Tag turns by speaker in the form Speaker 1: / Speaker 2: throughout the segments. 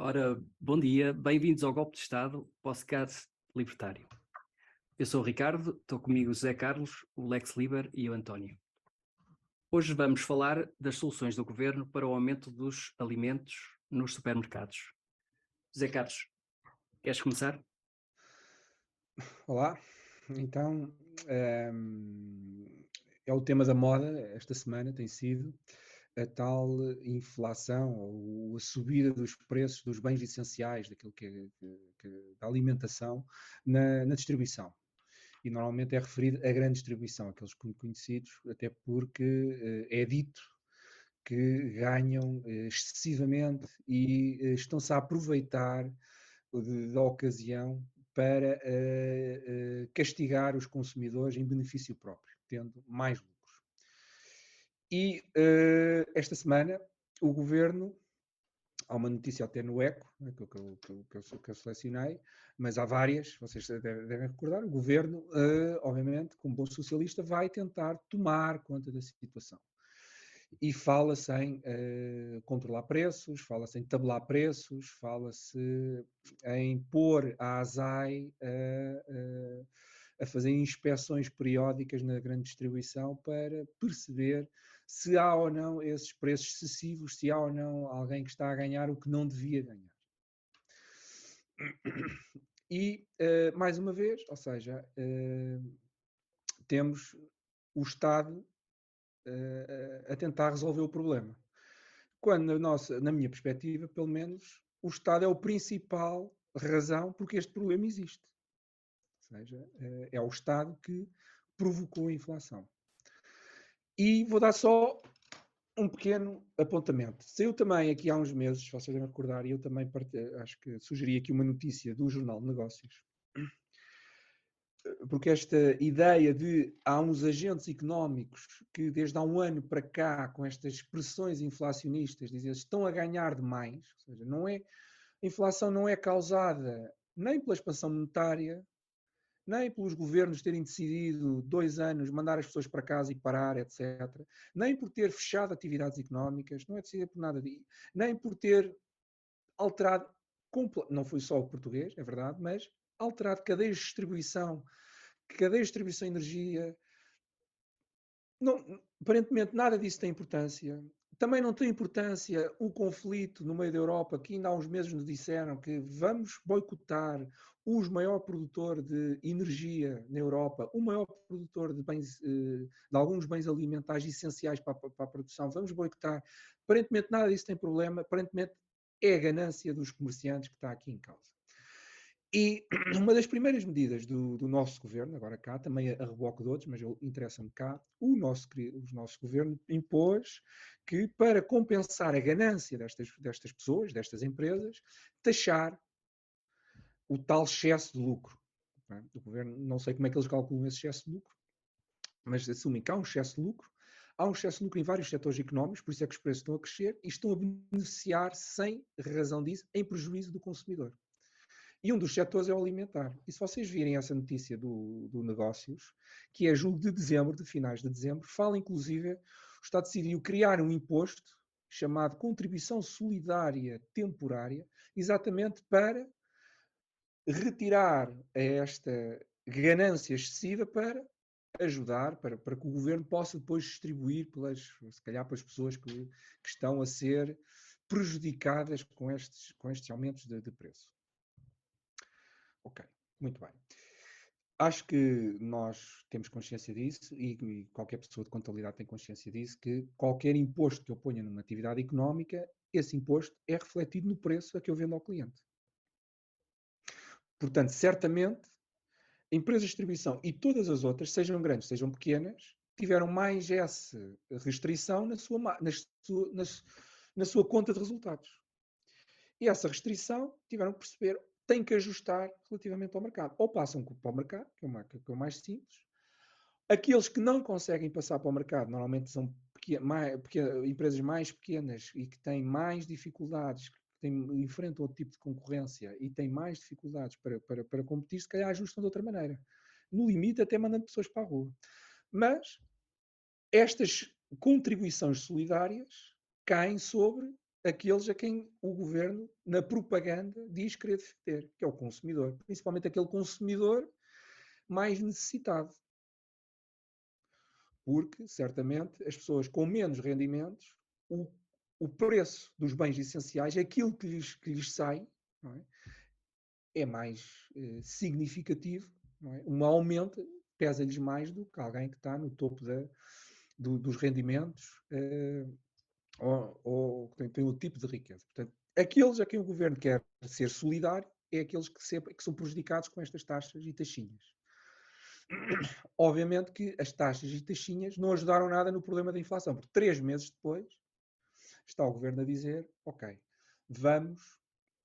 Speaker 1: Ora, bom dia, bem-vindos ao Golpe de Estado, podcast libertário. Eu sou o Ricardo, estou comigo o José Carlos, o Lex Liber e o António. Hoje vamos falar das soluções do governo para o aumento dos alimentos nos supermercados. José Carlos, queres começar?
Speaker 2: Olá, então é o tema da moda esta semana, tem sido a tal inflação ou a subida dos preços dos bens essenciais, daquilo da alimentação na distribuição. E normalmente é referido à grande distribuição, aqueles conhecidos, até porque é dito que ganham excessivamente e estão-se a aproveitar da ocasião para castigar os consumidores em benefício próprio, tendo mais lucros. E esta semana o governo, há uma notícia até no Eco, né, que eu selecionei, mas há várias, vocês devem recordar, o governo, obviamente, como bom socialista, vai tentar tomar conta da situação. E fala-se em controlar preços, fala-se em tabelar preços, fala-se em pôr a ASAI a fazer inspeções periódicas na grande distribuição para perceber se há ou não esses preços excessivos, se há ou não alguém que está a ganhar o que não devia ganhar. E, mais uma vez, ou seja, temos o Estado a tentar resolver o problema. Quando na minha perspectiva, pelo menos, o Estado é o principal razão porque este problema existe. Ou seja, é o Estado que provocou a inflação. E vou dar só um pequeno apontamento. Saiu também aqui há uns meses, se vocês devem recordar, e eu também acho que sugeri aqui uma notícia do Jornal de Negócios, porque esta ideia de há uns agentes económicos que desde há um ano para cá, com estas pressões inflacionistas, dizem estão a ganhar demais, ou seja, a inflação não é causada nem pela expansão monetária, nem pelos governos terem decidido 2 anos mandar as pessoas para casa e parar, etc. Nem por ter fechado atividades económicas, não é decidida por nada disso. Nem por ter alterado, não foi só o português, é verdade, mas alterado cadeias de distribuição de energia. Não, aparentemente nada disso tem importância. Também não tem importância o conflito no meio da Europa, que ainda há uns meses nos disseram que vamos boicotar o maior produtor de energia na Europa, o maior produtor de bens, de alguns bens alimentares essenciais para a produção, vamos boicotar. Aparentemente nada disso tem problema, aparentemente é a ganância dos comerciantes que está aqui em causa. E uma das primeiras medidas do nosso governo, agora cá, também a reboque de outros, mas interessa-me cá, o nosso governo impôs que, para compensar a ganância destas pessoas, destas empresas, taxar o tal excesso de lucro. Não é? O governo, não sei como é que eles calculam esse excesso de lucro, mas assumem que há um excesso de lucro. Há um excesso de lucro em vários setores económicos, por isso é que os preços estão a crescer e estão a beneficiar, sem razão disso, em prejuízo do consumidor. E um dos setores é o alimentar. E se vocês virem essa notícia do Negócios, que é julgo de dezembro, de finais de dezembro, fala inclusive, o Estado decidiu criar um imposto chamado Contribuição Solidária Temporária, exatamente para retirar esta ganância excessiva para ajudar, para que o governo possa depois distribuir, se calhar, pelas pessoas que estão a ser prejudicadas com estes aumentos de preço. Ok, muito bem. Acho que nós temos consciência disso e qualquer pessoa de contabilidade tem consciência disso, que qualquer imposto que eu ponha numa atividade económica, esse imposto é refletido no preço a que eu vendo ao cliente. Portanto, certamente, empresas de distribuição e todas as outras, sejam grandes, sejam pequenas, tiveram mais essa restrição na sua conta de resultados. E essa restrição tiveram que perceber, têm que ajustar relativamente ao mercado. Ou passam para o mercado, que é o mais simples. Aqueles que não conseguem passar para o mercado, normalmente são empresas mais pequenas e que têm mais dificuldades, que enfrentam outro tipo de concorrência e têm mais dificuldades para competir, se calhar ajustam de outra maneira. No limite, até mandando pessoas para a rua. Mas estas contribuições solidárias caem sobre aqueles a quem o governo, na propaganda, diz querer defender, que é o consumidor, principalmente aquele consumidor mais necessitado. Porque, certamente, as pessoas com menos rendimentos, o, o preço dos bens essenciais, aquilo que lhes sai, não é mais significativo, não é? Um aumento pesa-lhes mais do que alguém que está no topo dos rendimentos ou que tem outro tipo de riqueza. Portanto, aqueles a quem o governo quer ser solidário é aqueles que são prejudicados com estas taxas e taxinhas. Obviamente que as taxas e taxinhas não ajudaram nada no problema da inflação, porque 3 meses depois está o governo a dizer, ok, vamos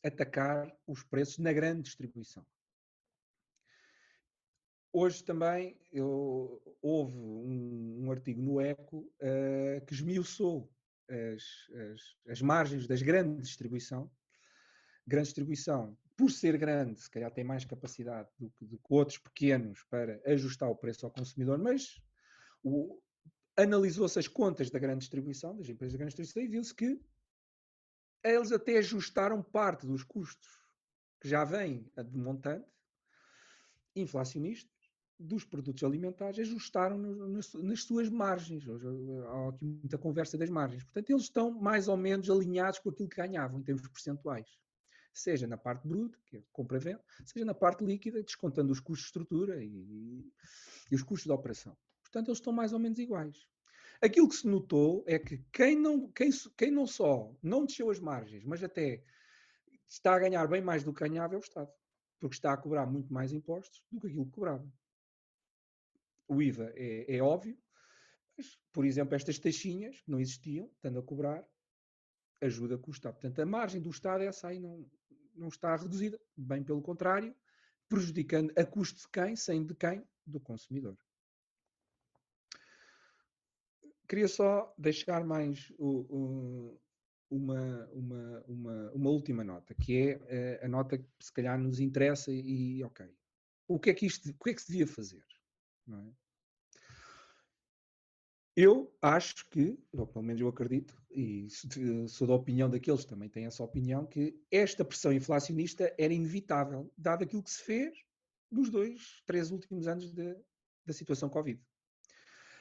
Speaker 2: atacar os preços na grande distribuição. Hoje também houve um artigo no Eco que esmiuçou as margens das grande distribuição. Grande distribuição, por ser grande, se calhar tem mais capacidade do que outros pequenos para ajustar o preço ao consumidor, mas analisou-se as contas da grande distribuição, das empresas da grande distribuição, e viu-se que eles até ajustaram parte dos custos que já vêm de montante inflacionistas dos produtos alimentares, ajustaram nas suas margens. Hoje há aqui muita conversa das margens. Portanto, eles estão mais ou menos alinhados com aquilo que ganhavam em termos percentuais. Seja na parte bruta, que é compra-venda, seja na parte líquida, descontando os custos de estrutura e os custos de operação. Portanto, eles estão mais ou menos iguais. Aquilo que se notou é que quem não só não desceu as margens, mas até está a ganhar bem mais do que ganhava é o Estado. Porque está a cobrar muito mais impostos do que aquilo que cobrava. O IVA é óbvio, mas, por exemplo, estas taxinhas que não existiam, estando a cobrar, ajuda a custar. Portanto, a margem do Estado, essa aí não está reduzida, bem pelo contrário, prejudicando a custo de quem, sem de quem? Do consumidor. Queria só deixar mais uma última nota, que é a nota que se calhar nos interessa e ok. O que é que se devia fazer? Não é? Eu acho que, ou pelo menos eu acredito, e sou da opinião daqueles que também têm essa opinião, que esta pressão inflacionista era inevitável, dado aquilo que se fez nos 3 últimos anos da situação Covid.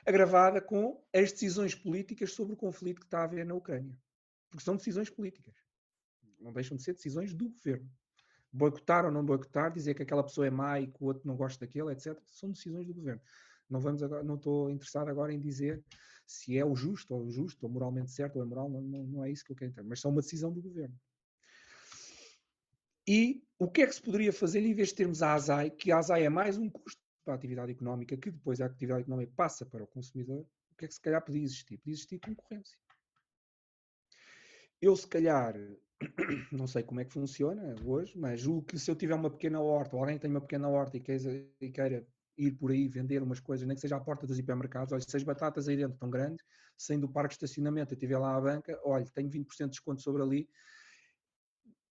Speaker 2: Agravada com as decisões políticas sobre o conflito que está a haver na Ucrânia. Porque são decisões políticas. Não deixam de ser decisões do governo. Boicotar ou não boicotar, dizer que aquela pessoa é má e que o outro não gosta daquele, etc. São decisões do governo. Não estou interessado agora em dizer se é o justo, ou moralmente certo, ou é moral, não é isso que eu quero entender. Mas são uma decisão do governo. E o que é que se poderia fazer em vez de termos a ASAI, que a ASAI é mais um custo para a atividade económica, que depois a atividade económica passa para o consumidor, o que é que se calhar podia existir? Podia existir concorrência. Eu, se calhar, não sei como é que funciona hoje, mas julgo que se eu tiver uma pequena horta, ou alguém tem uma pequena horta e queira ir por aí vender umas coisas, nem que seja à porta dos hipermercados, olha, se as batatas aí dentro estão grandes, saindo do parque de estacionamento, eu estiver lá à banca, olha, tenho 20% de desconto sobre ali,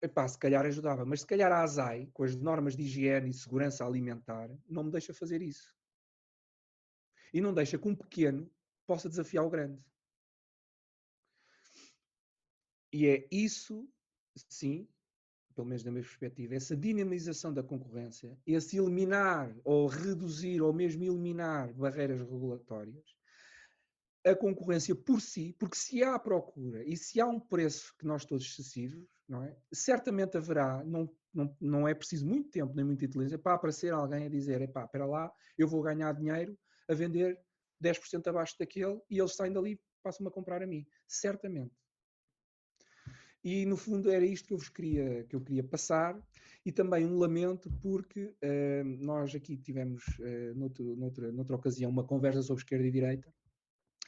Speaker 2: epá, se calhar ajudava. Mas se calhar a ASAI, com as normas de higiene e segurança alimentar, não me deixa fazer isso. E não deixa que um pequeno possa desafiar o grande. E é isso, sim, pelo menos da minha perspectiva, essa dinamização da concorrência, esse eliminar ou reduzir ou mesmo eliminar barreiras regulatórias, a concorrência por si, porque se há procura e se há um preço que nós todos excessivos, não é? Certamente haverá, não é preciso muito tempo nem muita inteligência para aparecer alguém a dizer, epá, espera lá, eu vou ganhar dinheiro a vender 10% abaixo daquele e eles saem dali e passam-me a comprar a mim. Certamente. E no fundo era isto que eu queria passar e também um lamento porque nós aqui tivemos noutra ocasião uma conversa sobre esquerda e direita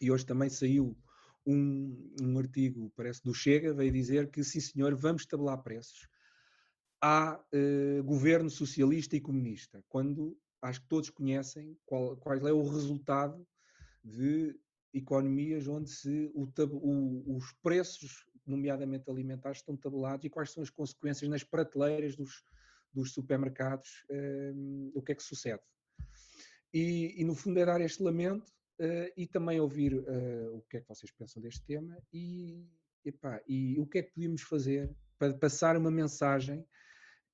Speaker 2: e hoje também saiu um artigo, parece do Chega, veio dizer que sim senhor, vamos tabelar preços. Há governo socialista e comunista, quando acho que todos conhecem qual é o resultado de economias onde os preços, nomeadamente alimentares, estão tabelados e quais são as consequências nas prateleiras dos supermercados, o que é que sucede. E no fundo é dar este lamento e também ouvir o que é que vocês pensam deste tema epá, e o que é que podíamos fazer para passar uma mensagem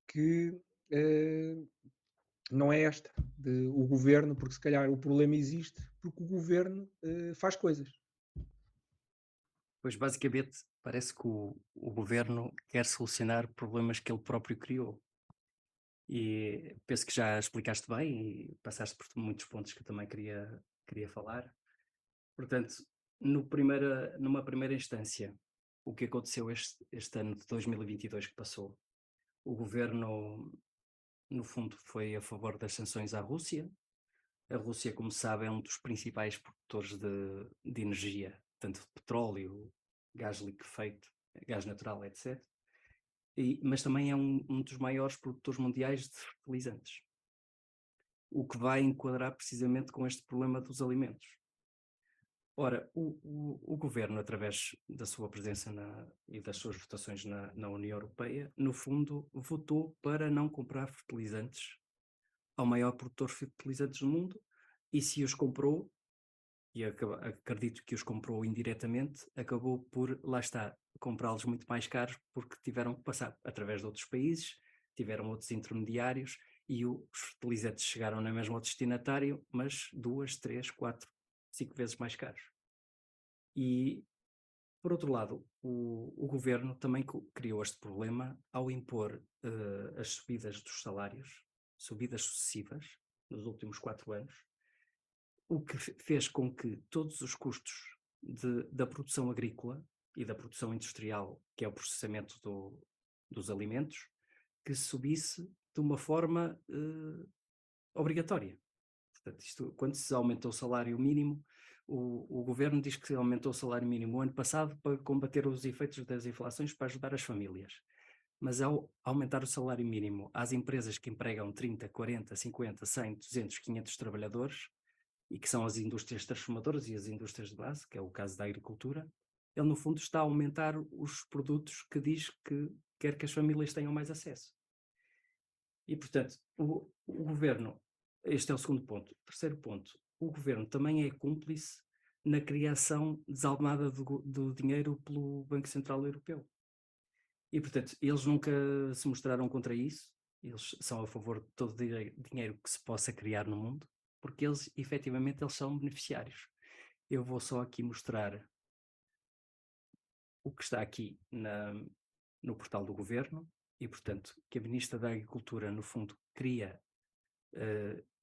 Speaker 2: que eh, não é esta, de o governo, porque se calhar o problema existe porque o governo faz coisas.
Speaker 1: Pois basicamente parece que o governo quer solucionar problemas que ele próprio criou. E penso que já explicaste bem e passaste por muitos pontos que eu também queria falar. Portanto, numa primeira instância, o que aconteceu este ano de 2022 que passou? O governo, no fundo, foi a favor das sanções à Rússia. A Rússia, como sabe, é um dos principais produtores de energia, tanto de petróleo, gás liquefeito, gás natural, etc. Mas também é um dos maiores produtores mundiais de fertilizantes, o que vai enquadrar precisamente com este problema dos alimentos. Ora, o governo, através da sua presença e das suas votações na União Europeia, no fundo, votou para não comprar fertilizantes ao maior produtor de fertilizantes do mundo, e se os comprou, e acredito que os comprou indiretamente, acabou por, lá está, comprá-los muito mais caros porque tiveram que passar através de outros países, tiveram outros intermediários e os fertilizantes chegaram na mesma ao destinatário, mas 2, 3, 4, 5 vezes mais caros. E, por outro lado, o governo também criou este problema ao impor as subidas dos salários, subidas sucessivas, nos últimos 4 anos, o que fez com que todos os custos da produção agrícola e da produção industrial, que é o processamento dos alimentos, que subisse de uma forma obrigatória. Portanto, quando se aumentou o salário mínimo, o governo diz que aumentou o salário mínimo o ano passado para combater os efeitos das inflações, para ajudar as famílias. Mas ao aumentar o salário mínimo às empresas que empregam 30, 40, 50, 100, 200, 500 trabalhadores, e que são as indústrias transformadoras e as indústrias de base, que é o caso da agricultura, ele no fundo está a aumentar os produtos que diz que quer que as famílias tenham mais acesso. E, portanto, o governo, este é o segundo ponto. Terceiro ponto, o governo também é cúmplice na criação desalmada do dinheiro pelo Banco Central Europeu. E, portanto, eles nunca se mostraram contra isso, eles são a favor de todo o dinheiro que se possa criar no mundo, porque eles, efetivamente, eles são beneficiários. Eu vou só aqui mostrar o que está aqui no portal do governo e, portanto, que a Ministra da Agricultura, no fundo,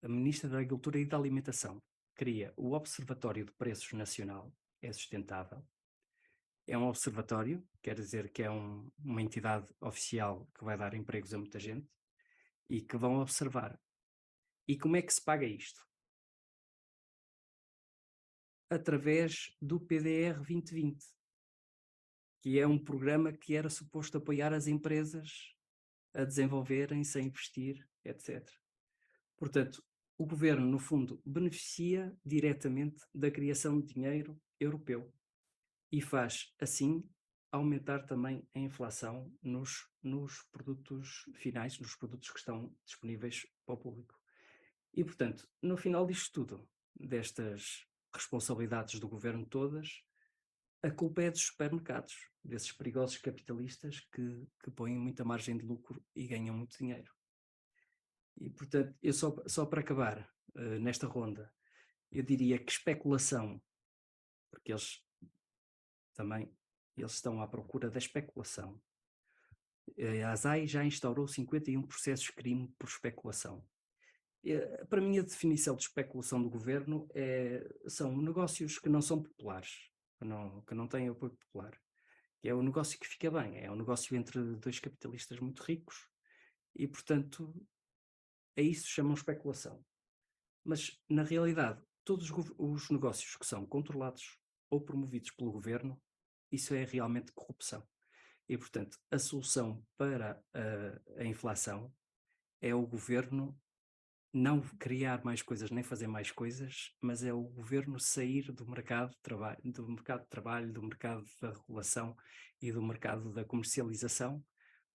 Speaker 1: a Ministra da Agricultura e da Alimentação cria o Observatório de Preços Nacional, é sustentável. É um observatório, quer dizer que é uma entidade oficial que vai dar empregos a muita gente e que vão observar. E como é que se paga isto? Através do PDR 2020, que é um programa que era suposto apoiar as empresas a desenvolverem-se, a investir, etc. Portanto, o governo, no fundo, beneficia diretamente da criação de dinheiro europeu e faz, assim, aumentar também a inflação nos produtos finais, nos produtos que estão disponíveis para o público. E, portanto, no final disto tudo, destas responsabilidades do governo todas, a culpa é dos supermercados, desses perigosos capitalistas que põem muita margem de lucro e ganham muito dinheiro. E, portanto, eu só para acabar nesta ronda, eu diria que especulação, porque eles estão à procura da especulação. A ASAI já instaurou 51 processos de crime por especulação. Para mim, a definição de especulação do governo são negócios que não são populares, que não têm apoio popular. É o negócio que fica bem, é um negócio entre dois capitalistas muito ricos e, portanto, a isso chamam especulação. Mas, na realidade, todos os negócios que são controlados ou promovidos pelo governo, isso é realmente corrupção. E, portanto, a solução para a inflação é o governo não criar mais coisas nem fazer mais coisas, mas é o governo sair do mercado de trabalho, do mercado da regulação e do mercado da comercialização,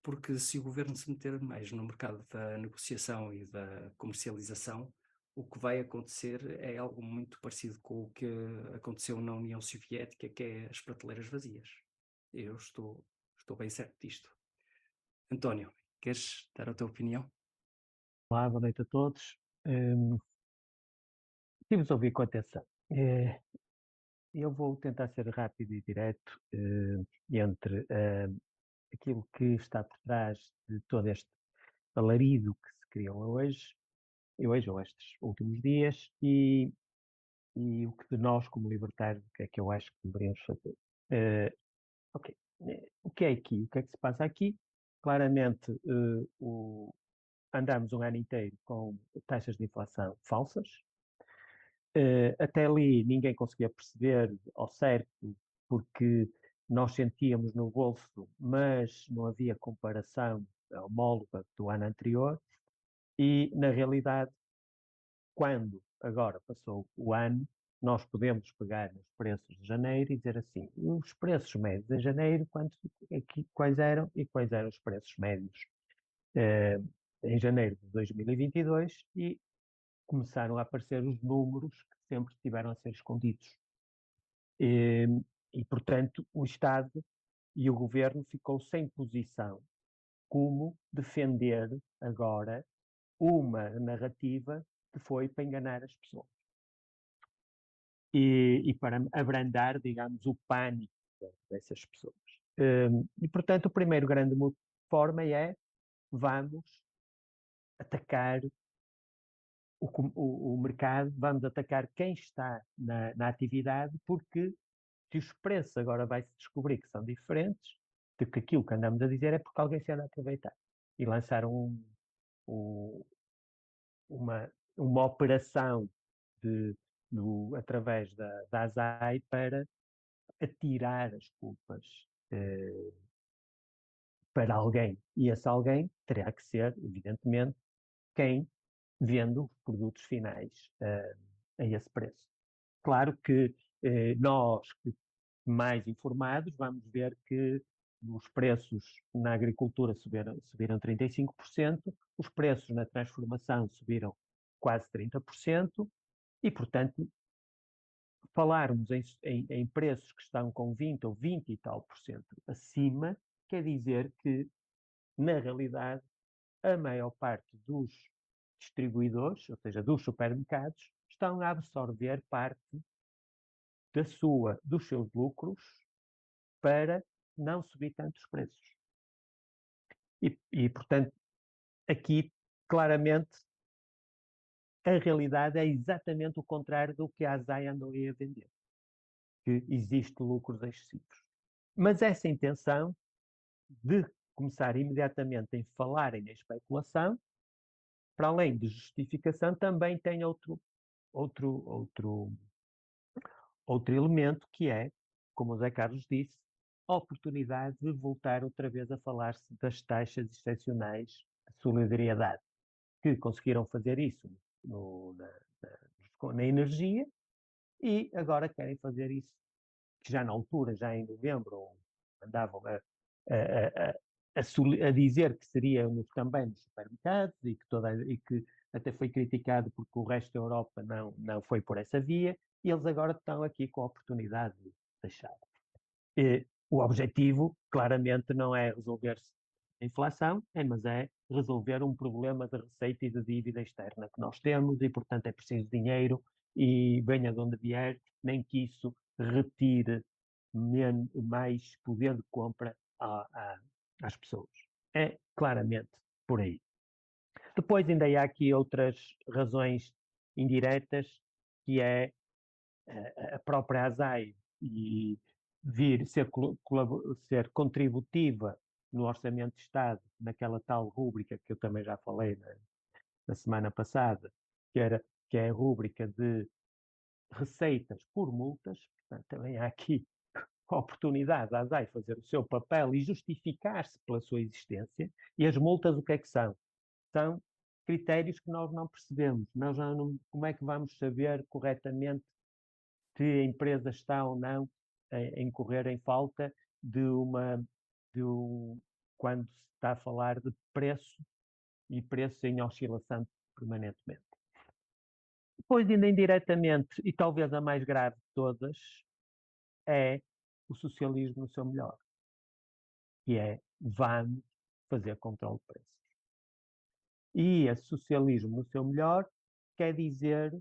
Speaker 1: porque se o governo se meter mais no mercado da negociação e da comercialização, o que vai acontecer é algo muito parecido com o que aconteceu na União Soviética, que é as prateleiras vazias. Eu estou bem certo disto. António, queres dar a tua opinião?
Speaker 3: Olá, boa noite a todos. Hum, Estive a ouvir com atenção. Eu vou tentar ser rápido e direto entre aquilo que está por trás de todo este alarido que se criou hoje ou estes últimos dias, e o que de nós, como libertários, o que é que eu acho que deveríamos fazer. Ok. O que é aqui? O que é que se passa aqui? Claramente, andamos um ano inteiro com taxas de inflação falsas. Até ali ninguém conseguia perceber ao certo, porque nós sentíamos no bolso, mas não havia comparação homóloga do ano anterior, e na realidade, quando agora passou o ano, nós podemos pegar nos preços de janeiro e dizer assim, os preços médios em janeiro, quais eram e quais eram os preços médios eh, em janeiro de 2022, e começaram a aparecer os números que sempre estiveram a ser escondidos. E, portanto, o Estado e o governo ficou sem posição como defender agora uma narrativa que foi para enganar as pessoas e para abrandar, digamos, o pânico dessas pessoas. E, portanto, o primeiro grande forma é vamos atacar o mercado, vamos atacar quem está na atividade, porque se os preços agora vai-se descobrir que são diferentes, de que aquilo que andamos a dizer é porque alguém se anda a aproveitar. E lançaram uma operação através da ASAI para atirar as culpas para alguém. E esse alguém terá que ser, evidentemente, quem vende os produtos finais a esse preço. Claro que nós, mais informados, vamos ver que os preços na agricultura subiram 35%, os preços na transformação subiram quase 30%, e, portanto, falarmos em preços que estão com 20 ou 20 e tal por cento acima, quer dizer que, na realidade, a maior parte dos distribuidores, ou seja, dos supermercados, estão a absorver parte dos seus lucros para não subir tantos preços. E, portanto, aqui, claramente, a realidade é exatamente o contrário do que a ASAI andou aí a vender, que existe lucros excessivos. Mas essa intenção de começar imediatamente em falarem em especulação, para além de justificação, também tem outro elemento, que é, como o Zé Carlos disse, a oportunidade de voltar outra vez a falar-se das taxas excepcionais de solidariedade, que conseguiram fazer isso na energia, e agora querem fazer isso, que já na altura, já em novembro, andavam a dizer que seria também nos supermercados, e que até foi criticado porque o resto da Europa não foi por essa via, e eles agora estão aqui com a oportunidade de deixar. O objetivo, claramente, não é resolver-se a inflação, mas é resolver um problema de receita e de dívida externa que nós temos, e, portanto, é preciso dinheiro, e venha de onde vier, nem que isso retire mais poder de compra às pessoas. É claramente por aí. Depois ainda há aqui outras razões indiretas, que é a própria ASAI e vir ser contributiva no Orçamento de Estado, naquela tal rúbrica que eu também já falei na semana passada, que é a rúbrica de receitas por multas. Portanto, também há aqui a oportunidade da ASAI fazer o seu papel e justificar-se pela sua existência. E as multas, o que é que são? São critérios que nós não percebemos. Como é que vamos saber corretamente se a empresa está ou não a incorrer em falta quando se está a falar de preço, e preço em oscilação permanentemente. Depois, ainda indiretamente, e talvez a mais grave de todas, é o socialismo no seu melhor. que é vamos fazer controle de preços. E esse socialismo no seu melhor quer dizer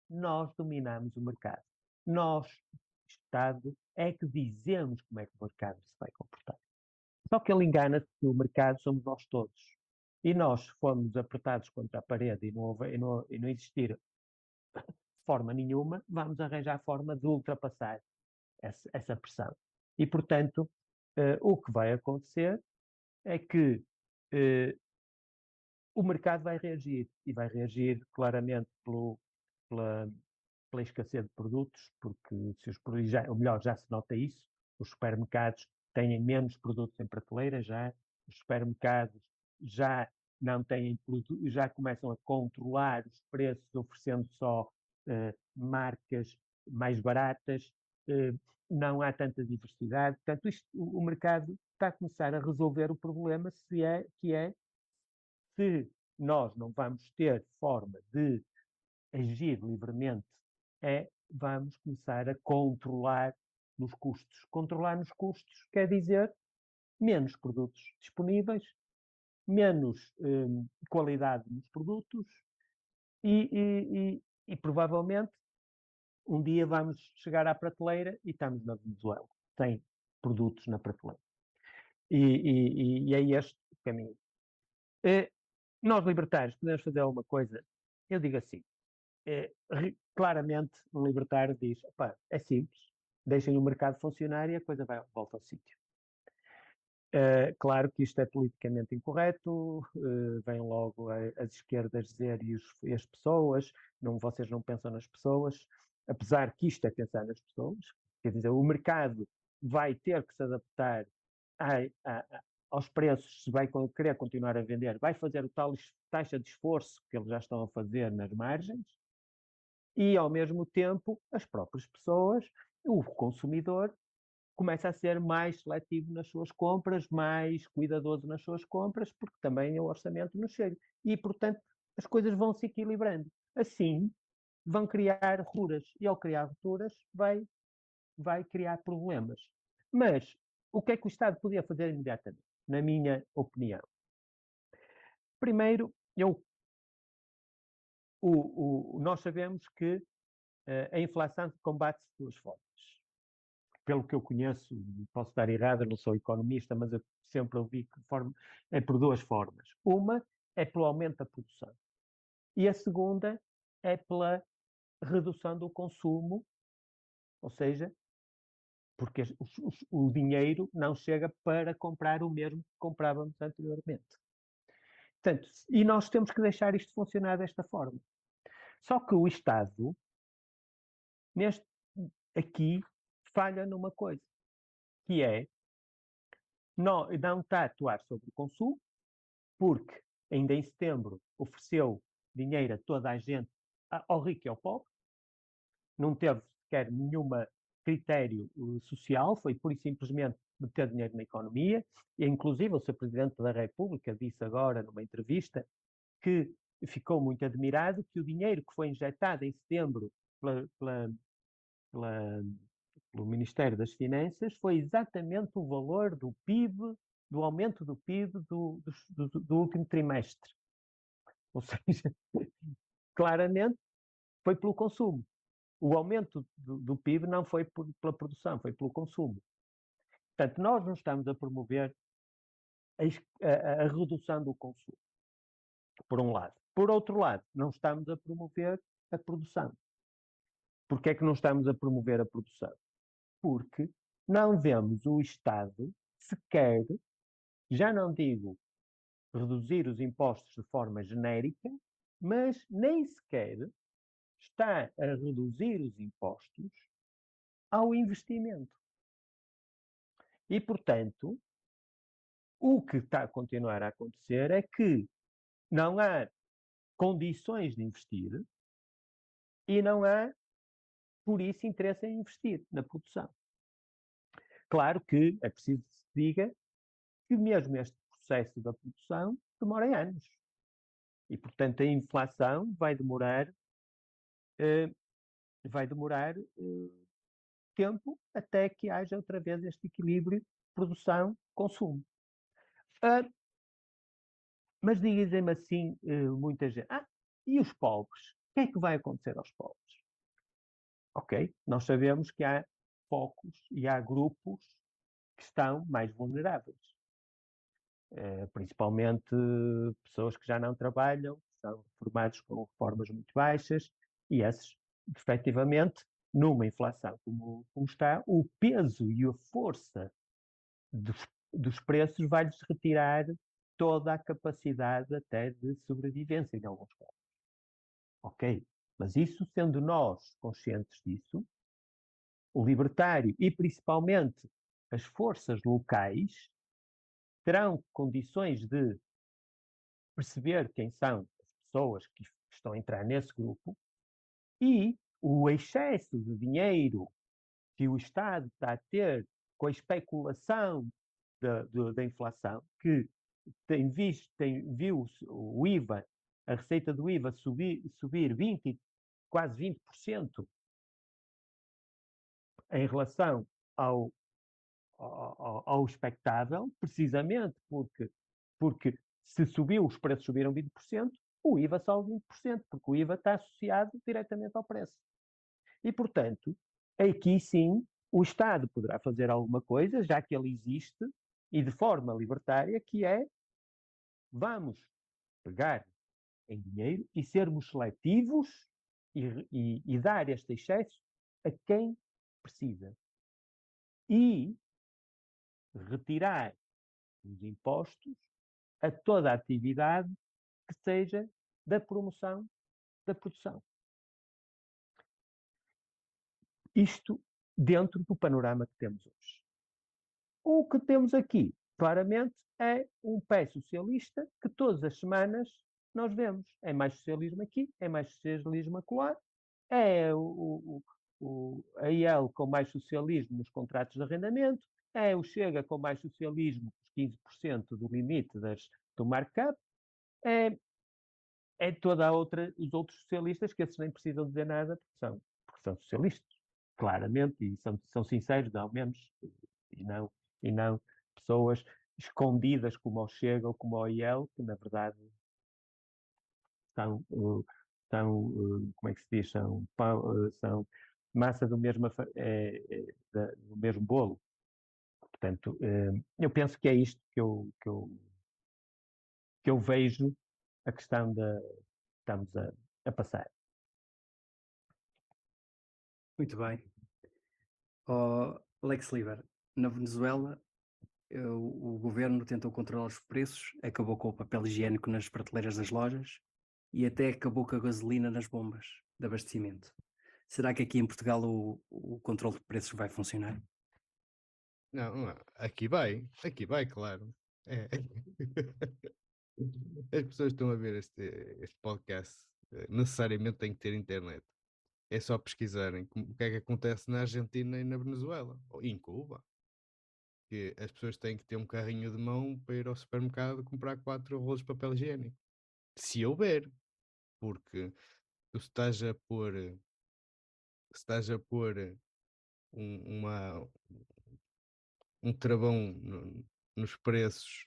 Speaker 3: nós dominamos o mercado. Nós, Estado, é que dizemos como é que o mercado se vai comportar. Só que ele engana-se que o mercado somos nós todos. E nós, se formos apertados contra a parede e não existir forma nenhuma, vamos arranjar forma de ultrapassar essa pressão. E, portanto, o que vai acontecer é que o mercado vai reagir, e vai reagir claramente pela escassez de produtos, porque se os produtos, ou melhor, já se nota isso, os supermercados têm menos produtos em prateleira, os supermercados já não têm já começam a controlar os preços, oferecendo só marcas mais baratas, não há tanta diversidade. Portanto, o mercado está a começar a resolver o problema, se nós não vamos ter forma de agir livremente, vamos começar a controlar nos custos. Controlar nos custos quer dizer menos produtos disponíveis, menos qualidade nos produtos e provavelmente um dia vamos chegar à prateleira e estamos na Venezuela, sem produtos na prateleira. E é este o caminho. Nós, libertários, podemos fazer alguma coisa? Eu digo assim, claramente um libertário diz, é simples, deixem o mercado funcionar e a coisa volta ao sítio. Claro que isto é politicamente incorreto, vem logo as esquerdas dizer e as pessoas, vocês não pensam nas pessoas, apesar que isto é pensar nas pessoas, quer dizer, o mercado vai ter que se adaptar aos preços, se vai querer continuar a vender, vai fazer o tal taxa de esforço que eles já estão a fazer nas margens, e ao mesmo tempo as próprias pessoas, o consumidor, começa a ser mais seletivo nas suas compras, mais cuidadoso nas suas compras, porque também o orçamento não chega. E, portanto, as coisas vão se equilibrando. Assim, vão criar rupturas. E ao criar rupturas, vai criar problemas. Mas o que é que o Estado podia fazer imediatamente, na minha opinião? Primeiro, nós sabemos que a inflação combate-se de duas formas. Pelo que eu conheço, posso estar errado, não sou economista, mas eu sempre ouvi que é por duas formas. Uma é pelo aumento da produção e a segunda é pela redução do consumo, ou seja, porque o dinheiro não chega para comprar o mesmo que comprávamos anteriormente. Portanto, e nós temos que deixar isto funcionar desta forma. Só que o Estado, aqui, falha numa coisa, que é não está a atuar sobre o consumo, porque ainda em setembro ofereceu dinheiro a toda a gente, ao rico e ao pobre, não teve sequer nenhum critério social, foi pura e simplesmente meter dinheiro na economia, e inclusive o Sr. Presidente da República disse agora numa entrevista que ficou muito admirado que o dinheiro que foi injetado em setembro pelo Ministério das Finanças foi exatamente o valor do PIB, do aumento do PIB do último trimestre. Ou seja, claramente foi pelo consumo. O aumento do PIB não foi pela produção, foi pelo consumo. Portanto, nós não estamos a promover a redução do consumo, por um lado. Por outro lado, não estamos a promover a produção. Porquê é que não estamos a promover a produção? Porque não vemos o Estado sequer, já não digo reduzir os impostos de forma genérica, mas nem sequer está a reduzir os impostos ao investimento. E, portanto, o que está a continuar a acontecer é que não há condições de investir e não há, por isso, interesse em investir na produção. Claro que é preciso que se diga que mesmo este processo da produção demora anos. E, portanto, a inflação vai demorar tempo até que haja outra vez este equilíbrio produção-consumo. Ah, mas dizem-me assim, muita gente, e os pobres? O que é que vai acontecer aos pobres? Ok, nós sabemos que há focos e há grupos que estão mais vulneráveis. Principalmente pessoas que já não trabalham, são reformados com reformas muito baixas, e esses, efetivamente, numa inflação como está, o peso e a força dos preços vai-lhes retirar toda a capacidade até de sobrevivência em alguns casos. Ok? Mas isso, sendo nós conscientes disso, o libertário e principalmente as forças locais terão condições de perceber quem são as pessoas que estão a entrar nesse grupo e o excesso de dinheiro que o Estado está a ter com a especulação da inflação, que viu o IVA, a receita do IVA subir 20, quase 20% em relação ao expectável, precisamente porque se subiu, os preços subiram 20%, o IVA sobe 20%, porque o IVA está associado diretamente ao preço. E, portanto, aqui sim, o Estado poderá fazer alguma coisa, já que ele existe, e de forma libertária, que é, vamos pegar em dinheiro e sermos seletivos e dar este excesso a quem precisa. E retirar os impostos a toda a atividade que seja da promoção da produção. Isto dentro do panorama que temos hoje. O que temos aqui, claramente, é um pé socialista que todas as semanas nós vemos. É mais socialismo aqui, é mais socialismo acolá, é a IEL com mais socialismo nos contratos de arrendamento, é o Chega com mais socialismo, os 15% do limite do markup, é toda a outra, os outros socialistas, que esses nem precisam dizer nada, porque são socialistas, claramente, e são sinceros, não menos, e não pessoas escondidas como o Chega ou como o IEL, que na verdade são, como é que se diz, são massa do mesmo, do mesmo bolo. Portanto, eu penso que é isto que eu vejo a questão da estamos a passar.
Speaker 1: Muito bem. Lex Liber, na Venezuela, o governo tentou controlar os preços, acabou com o papel higiênico nas prateleiras das lojas e até acabou com a gasolina nas bombas de abastecimento. Será que aqui em Portugal o controle de preços vai funcionar?
Speaker 4: Não, aqui vai, claro. É. As pessoas estão a ver este podcast, necessariamente têm que ter internet. É só pesquisarem o que é que acontece na Argentina e na Venezuela, ou em Cuba. Que as pessoas têm que ter um carrinho de mão para ir ao supermercado comprar 4 rolos de papel higiênico. Se houver, porque tu estás a pôr um travão nos preços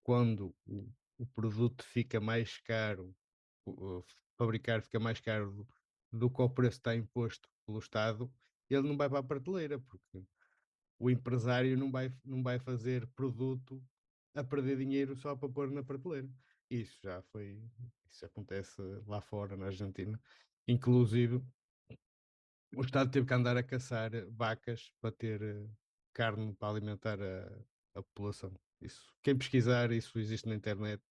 Speaker 4: quando o produto fica mais caro, fabricar fica mais caro do que o preço está imposto pelo Estado, ele não vai para a prateleira, porque o empresário não vai fazer produto a perder dinheiro só para pôr na prateleira. Isso acontece lá fora, na Argentina. Inclusive, o Estado teve que andar a caçar vacas para ter carne para alimentar a população. Quem pesquisar, isso existe na internet.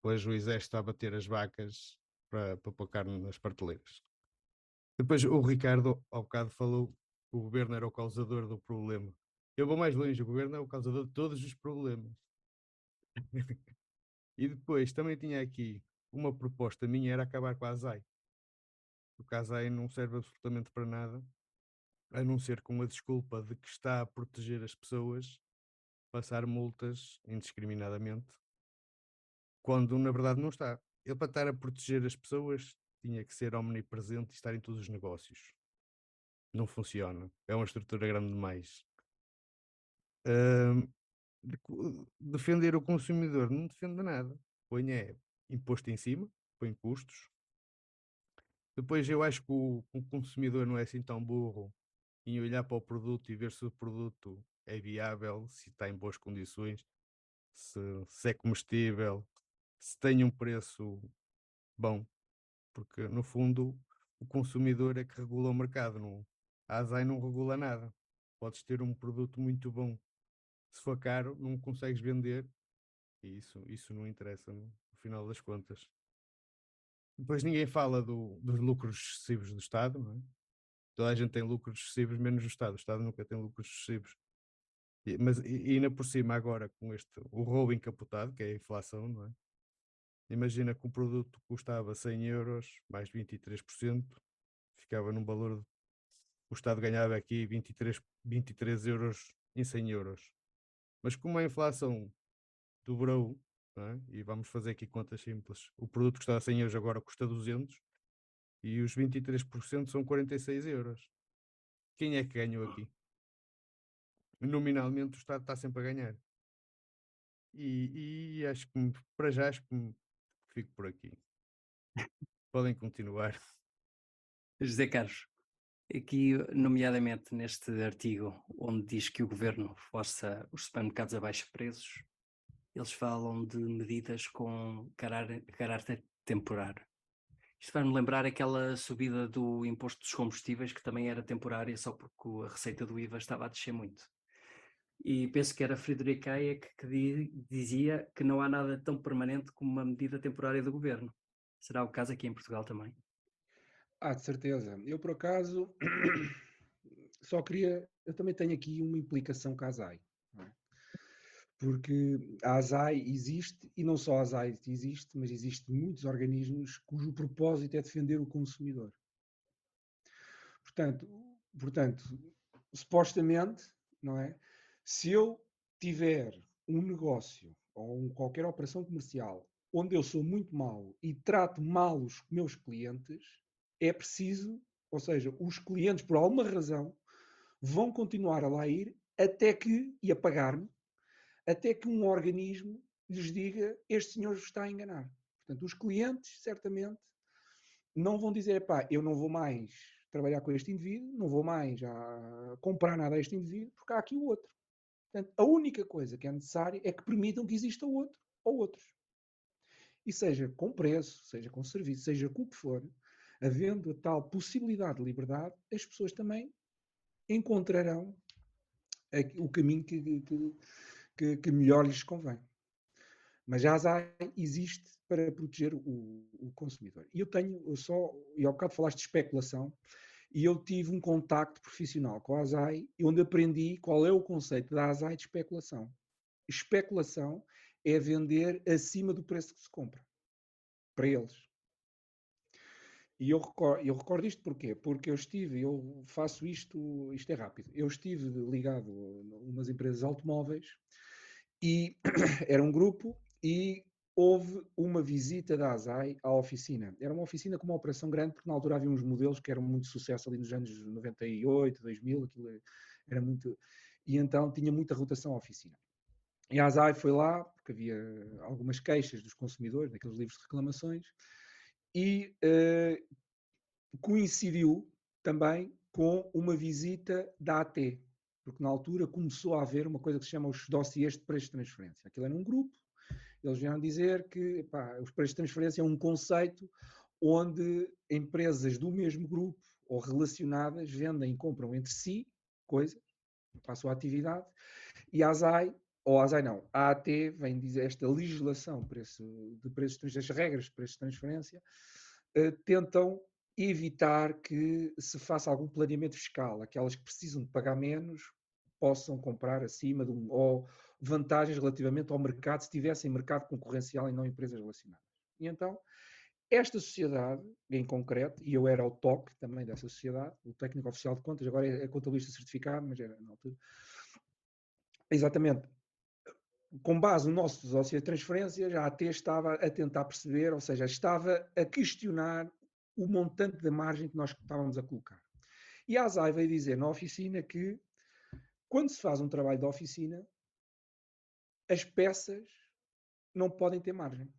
Speaker 4: Hoje o exército está a bater as vacas para pôr carne nas prateleiras. Depois o Ricardo, ao bocado, falou que o governo era o causador do problema. Eu vou mais longe, o governo é o causador de todos os problemas. E depois também tinha aqui uma proposta minha, era acabar com a ASAI. Porque a ASAI não serve absolutamente para nada, a não ser com a desculpa de que está a proteger as pessoas, passar multas indiscriminadamente, quando na verdade não está. Ele, para estar a proteger as pessoas, tinha que ser omnipresente e estar em todos os negócios. Não funciona. É uma estrutura grande demais. defender o consumidor não defende nada. Põe imposto em cima, põe custos. Depois eu acho que o consumidor não é assim tão burro em olhar para o produto e ver se o produto é viável, se está em boas condições, se é comestível, se tem um preço bom, porque no fundo o consumidor é que regula o mercado, não, a ASAI não regula nada. Podes ter um produto muito bom, se for caro, não consegues vender e isso não interessa no final das contas. Depois ninguém fala dos lucros excessivos do Estado, não é? Toda a gente tem lucros excessivos, menos o Estado. O Estado nunca tem lucros excessivos. Mas ainda por cima agora com o roubo encapotado, que é a inflação, não é? Imagina que um produto custava 100 euros, mais 23%, ficava num valor, o Estado ganhava aqui 23 euros em 100 euros. Mas como a inflação dobrou, não é? E vamos fazer aqui contas simples, o produto que custava 100 euros agora custa 200 e os 23% são 46 euros. Quem é que ganhou aqui? Nominalmente o Estado está sempre a ganhar. E acho que para já acho que fico por aqui. Podem continuar.
Speaker 1: José Carlos, aqui, nomeadamente neste artigo, onde diz que o governo força os supermercados a baixos preços, eles falam de medidas com caráter temporário. Isto vai-me lembrar aquela subida do imposto dos combustíveis, que também era temporária, só porque a receita do IVA estava a descer muito. E penso que era Friedrich Hayek que dizia que não há nada tão permanente como uma medida temporária do governo. Será o caso aqui em Portugal também?
Speaker 2: De certeza. Eu, por acaso, só queria. Eu também tenho aqui uma implicação com a ASAI. Não é? Porque a ASAI existe, e não só a ASAI existe, mas existem muitos organismos cujo propósito é defender o consumidor. Portanto, supostamente, não é? Se eu tiver um negócio ou qualquer operação comercial onde eu sou muito mau e trato mal os meus clientes, é preciso, ou seja, os clientes, por alguma razão, vão continuar a lá ir até que, e a pagar-me, até que um organismo lhes diga: este senhor vos está a enganar. Portanto, os clientes, certamente, não vão dizer: pá, eu não vou mais trabalhar com este indivíduo, não vou mais comprar nada a este indivíduo, porque há aqui o outro. Portanto, a única coisa que é necessária é que permitam que exista o outro ou outros. E seja com preço, seja com serviço, seja com o que for, havendo a tal possibilidade de liberdade, as pessoas também encontrarão o caminho que melhor lhes convém. Mas a ASAI existe para proteger o consumidor. E e ao bocado falaste de especulação, e eu tive um contacto profissional com a ASAI, onde aprendi qual é o conceito da ASAI de especulação. Especulação é vender acima do preço que se compra, para eles. E eu recordo isto porquê? Porque eu faço isto é rápido, eu estive ligado a umas empresas automóveis e era um grupo e houve uma visita da ASAI à oficina. Era uma oficina com uma operação grande, porque na altura havia uns modelos que eram muito sucesso ali nos anos 98, 2000, aquilo era muito... E então tinha muita rotação à oficina. E a ASAI foi lá, porque havia algumas queixas dos consumidores, naqueles livros de reclamações, e coincidiu também com uma visita da AT, porque na altura começou a haver uma coisa que se chama os dossiês de preços de transferência. Aquilo era um grupo, eles vieram dizer que os preços de transferência é um conceito onde empresas do mesmo grupo ou relacionadas vendem e compram entre si coisas para a sua atividade, e a ASAI, ou a ASAI não, a AT vem dizer esta legislação de preços de transferência, as regras de preços de transferência, tentam evitar que se faça algum planeamento fiscal, aquelas que precisam de pagar menos possam comprar acima ou vantagens relativamente ao mercado, se tivessem mercado concorrencial e não empresas relacionadas. E então, esta sociedade, em concreto, e eu era o TOC também dessa sociedade, o técnico oficial de contas, agora é contabilista certificado, mas era na altura, exatamente, com base no nosso dossiê de transferências, a AT estava a tentar perceber, ou seja, estava a questionar o montante da margem que nós estávamos a colocar. E a ASAI veio dizer na oficina que, quando se faz um trabalho de oficina, as peças não podem ter margem.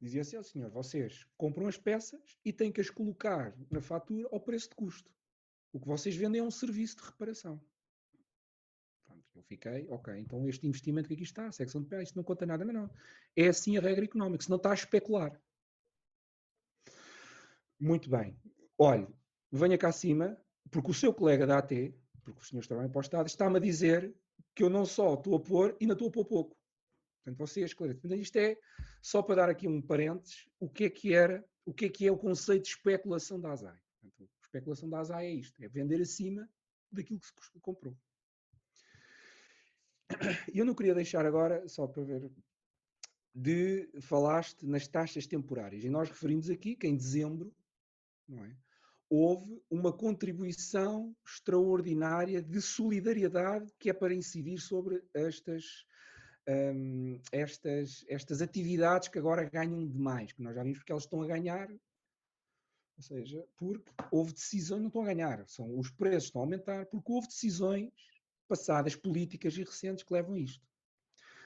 Speaker 2: Dizia assim, senhor, vocês compram as peças e têm que as colocar na fatura ao preço de custo. O que vocês vendem é um serviço de reparação. Pronto, eu fiquei, ok, então este investimento que aqui está, a secção de peças, isto não conta nada, mas não. É assim a regra económica, senão está a especular. Muito bem. Olhe, venha cá acima, porque o seu colega da AT, porque os senhores trabalham para o Estado, está-me a dizer que eu não só estou a pôr, ainda estou a pôr pouco. Portanto, você esclarece. Portanto, isto é só para dar aqui um parênteses, o que é o conceito de especulação da ASAI. Portanto, a especulação da ASAI é isto, é vender acima daquilo que se comprou. E eu não queria deixar agora, só para ver, falaste nas taxas temporárias, e nós referimos aqui que em dezembro, não é, houve uma contribuição extraordinária de solidariedade que é para incidir sobre estas atividades que agora ganham demais, que nós já vimos porque elas estão a ganhar, ou seja, porque houve decisões, não estão a ganhar, os preços estão a aumentar porque houve decisões passadas, políticas e recentes que levam a isto.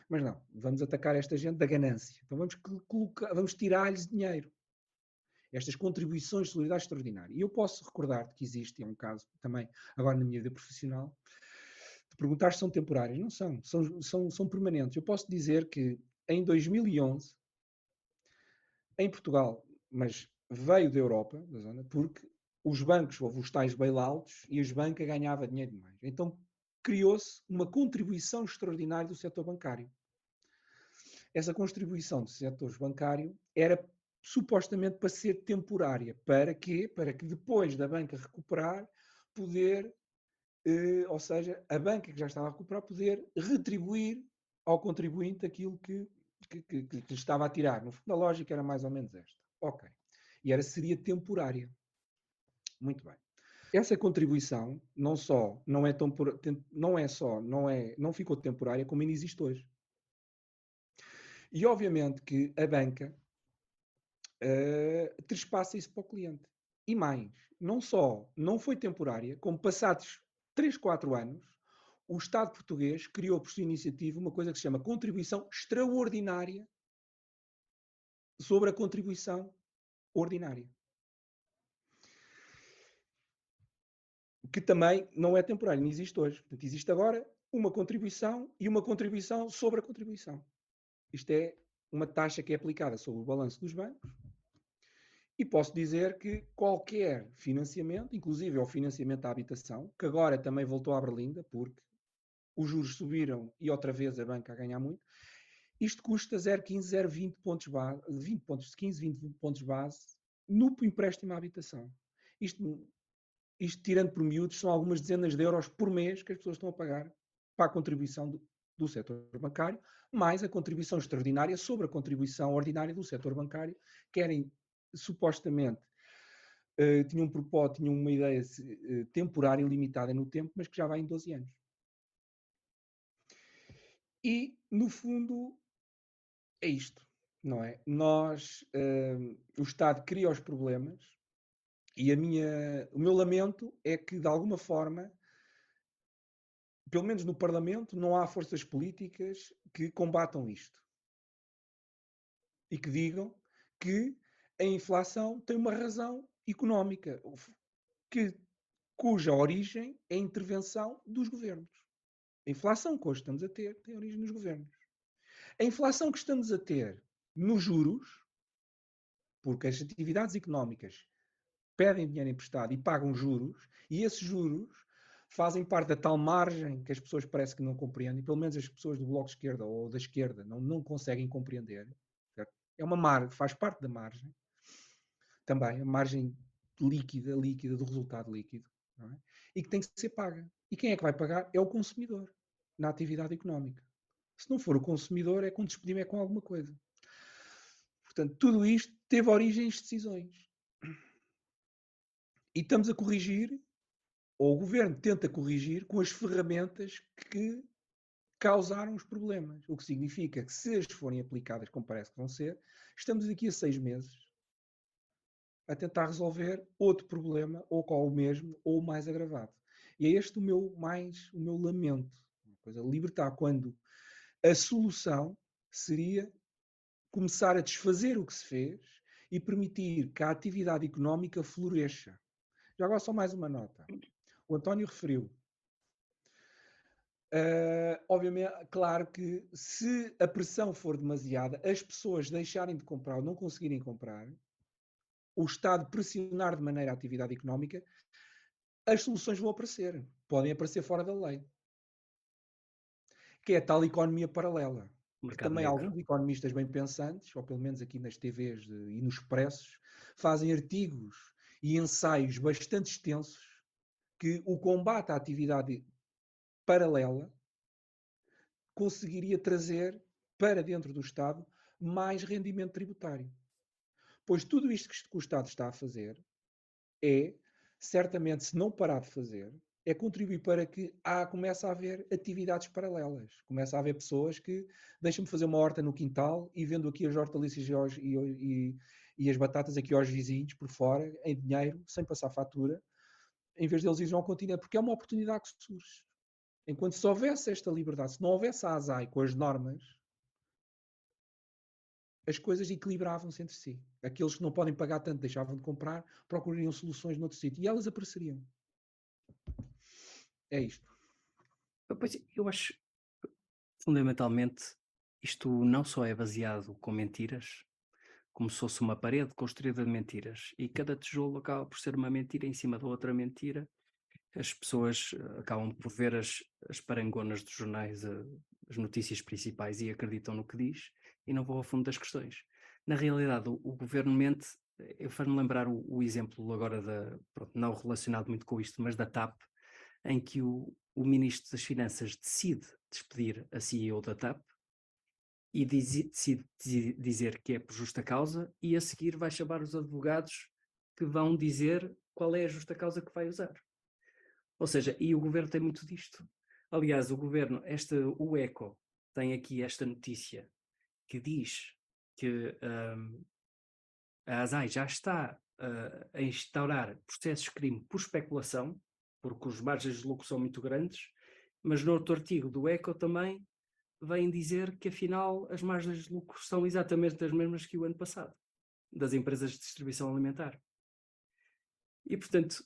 Speaker 2: Mas não, vamos atacar esta gente da ganância. Então vamos tirar-lhes dinheiro. Estas contribuições de solidariedade extraordinária. E eu posso recordar-te que existe, é um caso também, agora na minha vida profissional, de perguntar se são temporárias. Não são permanentes. Eu posso dizer que em 2011, em Portugal, mas veio da Europa, da zona, porque os bancos, houve os tais bailouts e os bancos ganhavam dinheiro demais. Então criou-se uma contribuição extraordinária do setor bancário. Essa contribuição do setor bancário era supostamente para ser temporária. Para quê? Para que depois da banca recuperar, poder, ou seja, a banca que já estava a recuperar, poder retribuir ao contribuinte aquilo que lhe estava a tirar. No fundo, a lógica era mais ou menos esta. Ok. E seria temporária. Muito bem. Essa contribuição não ficou temporária, como ainda existe hoje. E obviamente que a banca trespassa isso para o cliente. E mais, não só não foi temporária, como passados 3, 4 anos, o Estado português criou por sua iniciativa uma coisa que se chama contribuição extraordinária sobre a contribuição ordinária. Que também não é temporária, não existe hoje. Portanto, existe agora uma contribuição e uma contribuição sobre a contribuição. Isto é uma taxa que é aplicada sobre o balanço dos bancos. E posso dizer que qualquer financiamento, inclusive ao financiamento à habitação, que agora também voltou à berlinda, porque os juros subiram e outra vez a banca a ganhar muito, isto custa 0,15, 0,20 pontos base, 15, 20 pontos base no empréstimo à habitação. Isto tirando por miúdos, são algumas dezenas de euros por mês que as pessoas estão a pagar para a contribuição do setor bancário, mais a contribuição extraordinária sobre a contribuição ordinária do setor bancário, querem supostamente tinham uma ideia temporária e limitada no tempo, mas que já vai em 12 anos. E, no fundo, é isto, não é? O Estado cria os problemas e o meu lamento é que, de alguma forma, pelo menos no Parlamento, não há forças políticas que combatam isto. E que digam que a inflação tem uma razão económica, cuja origem é a intervenção dos governos. A inflação que hoje estamos a ter tem origem nos governos. A inflação que estamos a ter nos juros, porque as atividades económicas pedem dinheiro emprestado e pagam juros, e esses juros fazem parte da tal margem que as pessoas parece que não compreendem, pelo menos as pessoas do Bloco de Esquerda ou da esquerda não conseguem compreender. Certo? É uma margem, faz parte da margem. Também a margem líquida do resultado líquido. Não é? E que tem que ser paga. E quem é que vai pagar? É o consumidor, na atividade económica. Se não for o consumidor, é com despedimento, é com alguma coisa. Portanto, tudo isto teve origens de decisões. E estamos a corrigir, ou o governo tenta corrigir, com as ferramentas que causaram os problemas. O que significa que, se as forem aplicadas, como parece que vão ser, estamos aqui a 6 meses a tentar resolver outro problema, ou com o mesmo, ou mais agravado. E é este o meu lamento. coisa. Libertar quando a solução seria começar a desfazer o que se fez e permitir que a atividade económica floresça. Já agora só mais uma nota. O António referiu. Obviamente, claro que se a pressão for demasiada, as pessoas deixarem de comprar ou não conseguirem comprar, o Estado pressionar de maneira a atividade económica, as soluções vão aparecer. Podem aparecer fora da lei. Que é a tal economia paralela. Que
Speaker 1: Mercado
Speaker 2: também
Speaker 1: negro.
Speaker 2: alguns economistas bem pensantes, ou pelo menos aqui nas TVs e nos expressos, fazem artigos e ensaios bastante extensos que o combate à atividade paralela conseguiria trazer para dentro do Estado mais rendimento tributário. Pois tudo isto que o Estado está a fazer é, certamente, se não parar de fazer, é contribuir para que comece a haver atividades paralelas. Começa a haver pessoas que deixam-me fazer uma horta no quintal e vendo aqui as hortaliças e as batatas aqui aos vizinhos por fora, em dinheiro, sem passar fatura, em vez deles irem ao continente, porque é uma oportunidade que surge. Enquanto se houvesse esta liberdade, se não houvesse a ASAI com as normas, as coisas equilibravam-se entre si. Aqueles que não podem pagar tanto deixavam de comprar, procurariam soluções noutro sítio e elas apareceriam. É isto.
Speaker 1: Pois, eu acho, fundamentalmente, isto não só é baseado com mentiras, como se fosse uma parede construída de mentiras, e cada tijolo acaba por ser uma mentira em cima da outra mentira. As pessoas acabam por ver as parangonas dos jornais, as notícias principais, e acreditam no que diz e não vão ao fundo das questões. Na realidade, o governo mente. Faz-me lembrar o exemplo agora, pronto, não relacionado muito com isto, mas da TAP, em que o Ministro das Finanças decide despedir a CEO da TAP e decide dizer que é por justa causa, e a seguir vai chamar os advogados que vão dizer qual é a justa causa que vai usar. Ou seja, e o governo tem muito disto. Aliás, o governo, o ECO, tem aqui esta notícia que diz que a ASAI já está a instaurar processos de crime por especulação, porque os margens de lucro são muito grandes, mas no outro artigo do ECO também vem dizer que afinal as margens de lucro são exatamente as mesmas que o ano passado, das empresas de distribuição alimentar. E portanto,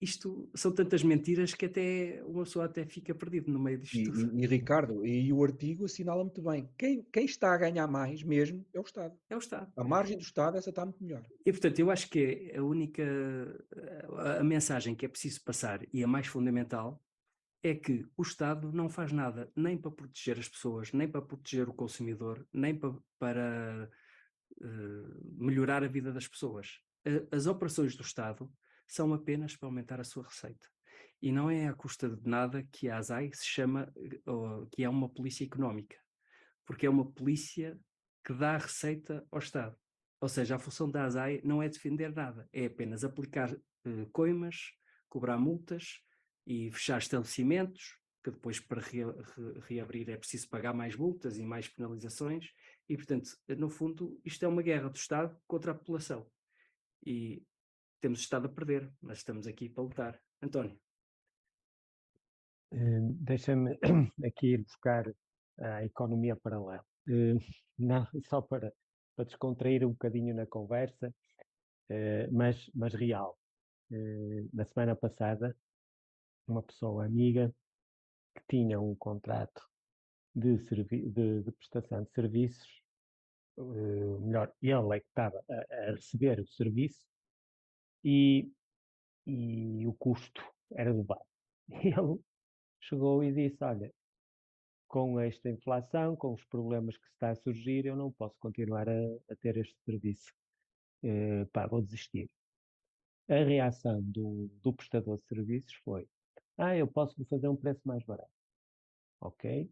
Speaker 1: isto são tantas mentiras que até uma pessoa até fica perdido no meio disto tudo.
Speaker 2: E Ricardo, e o artigo assinala muito bem. Quem está a ganhar mais mesmo é o Estado.
Speaker 1: É o Estado.
Speaker 2: A margem do Estado, essa está muito melhor.
Speaker 1: E portanto, eu acho que a única a mensagem que é preciso passar, e a mais fundamental, é que o Estado não faz nada nem para proteger as pessoas, nem para proteger o consumidor, nem para melhorar a vida das pessoas. As operações do Estado são apenas para aumentar a sua receita. E não é à custa de nada que a ASAI se chama, que é uma polícia económica, porque é uma polícia que dá receita ao Estado. Ou seja, a função da ASAI não é defender nada, é apenas aplicar coimas, cobrar multas e fechar estabelecimentos, que depois para reabrir é preciso pagar mais multas e mais penalizações, e portanto, no fundo, isto é uma guerra do Estado contra a população. E temos Estado a perder, mas estamos aqui para lutar. António.
Speaker 3: Deixa-me aqui ir buscar a economia paralela. Não, só para descontrair um bocadinho na conversa, mas real. Na semana passada, uma pessoa amiga que tinha um contrato de prestação de serviços, melhor, ele é que estava a receber o serviço e o custo era elevado. Ele chegou e disse: olha, com esta inflação, com os problemas que está a surgir, eu não posso continuar a ter este serviço. Vou desistir. A reação do prestador de serviços foi: eu posso lhe fazer um preço mais barato. Ok?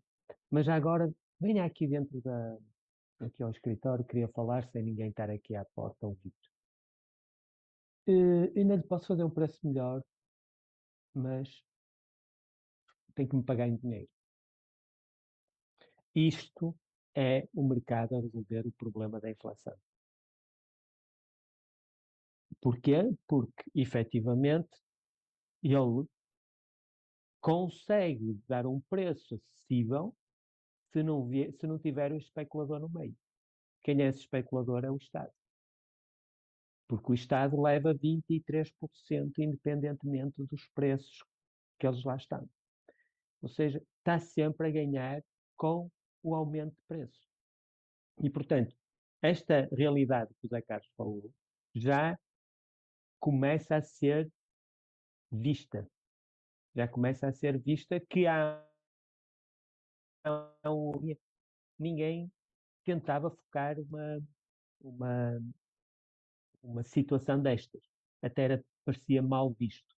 Speaker 3: Mas já agora, venha aqui aqui ao escritório, queria falar sem ninguém estar aqui à porta a ouvir. Ainda lhe posso fazer um preço melhor, mas tem que me pagar em dinheiro. Isto é o mercado a resolver o problema da inflação. Porquê? Porque, efetivamente, ele consegue dar um preço acessível se não tiver o especulador no meio. Quem é esse especulador? É o Estado. Porque o Estado leva 23% independentemente dos preços que eles lá estão. Ou seja, está sempre a ganhar com o aumento de preço. E, portanto, esta realidade que o Zé Carlos falou já começa a ser vista. Já começa a ser vista que ninguém tentava focar uma, uma situação destas. Até parecia mal visto.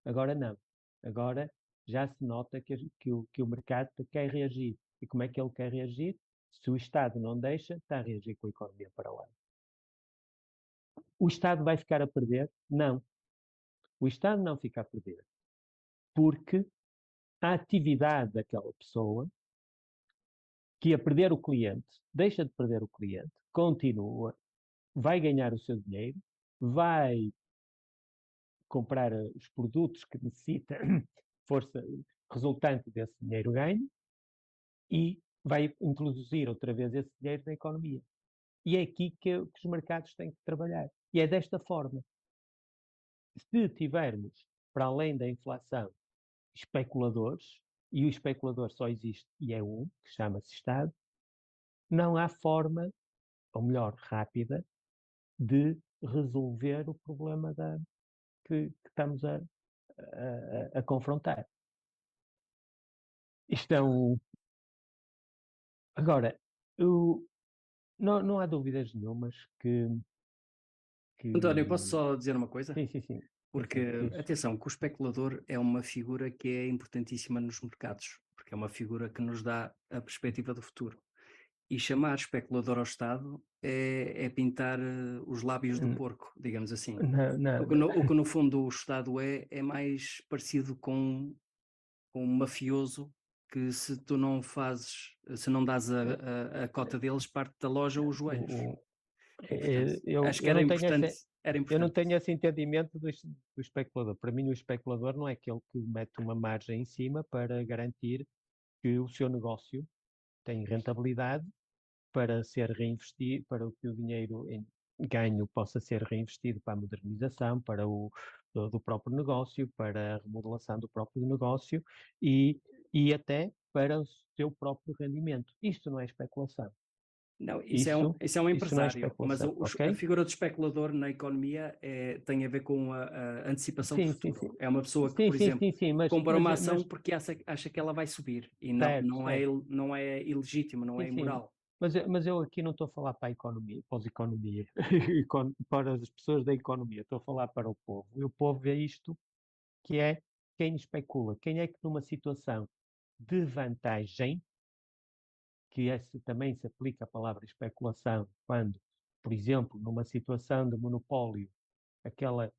Speaker 3: Agora não. Agora já se nota que o mercado quer reagir. E como é que ele quer reagir? Se o Estado não deixa, está a reagir com a economia para lá. O Estado vai ficar a perder? Não. O Estado não fica a perder. Porque a atividade daquela pessoa que ia perder o cliente, deixa de perder o cliente, continua, vai ganhar o seu dinheiro, vai comprar os produtos que necessita, força resultante desse dinheiro ganho, e vai introduzir outra vez esse dinheiro na economia. E é aqui que os mercados têm que trabalhar. E é desta forma. Se tivermos, para além da inflação, especuladores, e o especulador só existe e é um, que chama-se Estado, não há forma, ou melhor, rápida, de resolver o problema que estamos a confrontar. Isto é um. Agora, não há dúvidas nenhumas que.
Speaker 1: António, posso só dizer uma coisa?
Speaker 3: Sim, sim, sim.
Speaker 1: Porque,
Speaker 3: Sim, sim.
Speaker 1: atenção, que o especulador é uma figura que é importantíssima nos mercados, porque é uma figura que nos dá a perspectiva do futuro. E chamar especulador ao Estado é pintar os lábios do porco, digamos assim. O que no fundo o Estado é mais parecido com um mafioso que se tu não fazes, se não dás a cota deles, parte da loja os joelhos. Portanto, acho que
Speaker 3: eu
Speaker 1: era
Speaker 3: não tenho
Speaker 1: importante.
Speaker 3: eu não tenho esse entendimento do especulador. Para mim, o especulador não é aquele que mete uma margem em cima para garantir que o seu negócio tem rentabilidade para ser reinvestido, para que o dinheiro ganho possa ser reinvestido para a modernização, do próprio negócio, para a remodelação do próprio negócio e até para o seu próprio rendimento. Isto não é especulação.
Speaker 1: Não, isso é um
Speaker 3: Isso não é
Speaker 1: empresário, mas
Speaker 3: especulação,
Speaker 1: a
Speaker 3: ok?
Speaker 1: figura do especulador na economia tem a ver com a antecipação do
Speaker 3: Sim,
Speaker 1: futuro.
Speaker 3: sim.
Speaker 1: É uma pessoa que,
Speaker 3: Sim,
Speaker 1: por
Speaker 3: sim,
Speaker 1: exemplo,
Speaker 3: sim, sim,
Speaker 1: compra uma ação porque acha que ela vai subir e
Speaker 3: certo.
Speaker 1: não é ilegítimo, não é
Speaker 3: Sim, sim.
Speaker 1: imoral.
Speaker 3: Mas eu aqui não estou a falar para a economia, para os economia, para as pessoas da economia, estou a falar para o povo. E o povo vê isto, que é quem especula, quem é que numa situação de vantagem, que também se aplica a palavra especulação, quando, por exemplo, numa situação de monopólio, aquela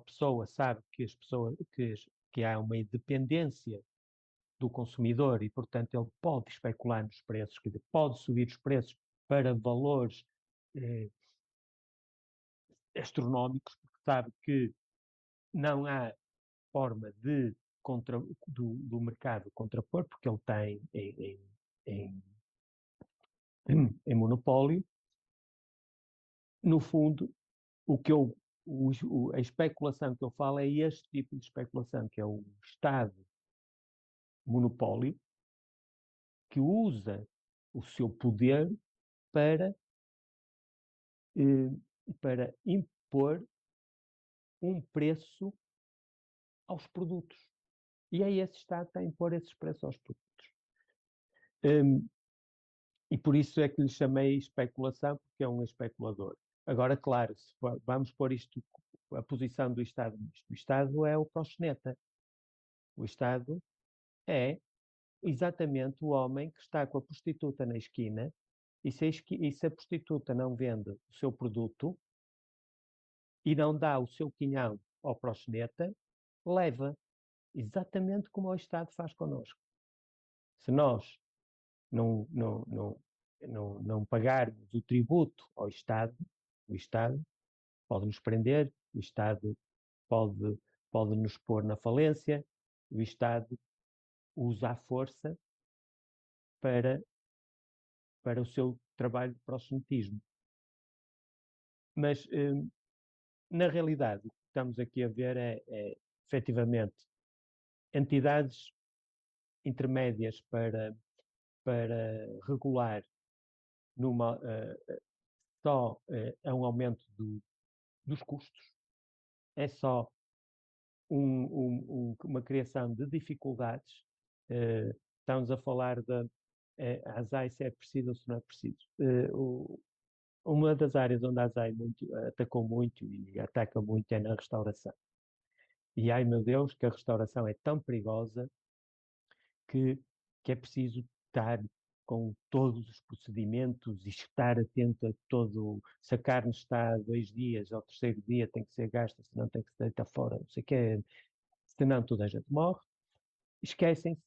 Speaker 3: pessoa sabe que há uma independência do consumidor e, portanto, ele pode especular nos preços, quer dizer, pode subir os preços para valores eh, astronómicos, porque sabe que não há forma do mercado contrapor, porque ele tem em, em monopólio. No fundo, a especulação que eu falo é este tipo de especulação, que é o Estado monopólio, que usa o seu poder para, para impor um preço aos produtos. E é esse Estado que está a impor esses preços aos produtos. E por isso é que lhe chamei especulação, porque é um especulador. Agora, claro, se vamos pôr isto, a posição do Estado nisto. O Estado é o proxeneta. O Estado é exatamente o homem que está com a prostituta na esquina e se a prostituta não vende o seu produto e não dá o seu quinhão ao proxeneta, leva. Exatamente como o Estado faz connosco. Se nós não pagarmos o tributo ao Estado, o Estado pode nos prender, o Estado pode nos pôr na falência, o Estado usa a força para o seu trabalho de proselitismo. Mas, na realidade, o que estamos aqui a ver é efetivamente entidades intermédias para regular só é um aumento dos custos, é só uma criação de dificuldades. Estamos a falar a ASAI se é preciso ou se não é preciso. Uma das áreas onde a ASAI atacou muito e ataca muito é na restauração. E ai meu Deus, que a restauração é tão perigosa que é preciso estar com todos os procedimentos e estar atento a todo. Se a carne está 2 dias, ao 3º dia tem que ser gasta, senão tem que se deitar fora, não sei o que, senão toda a gente morre. Esquecem-se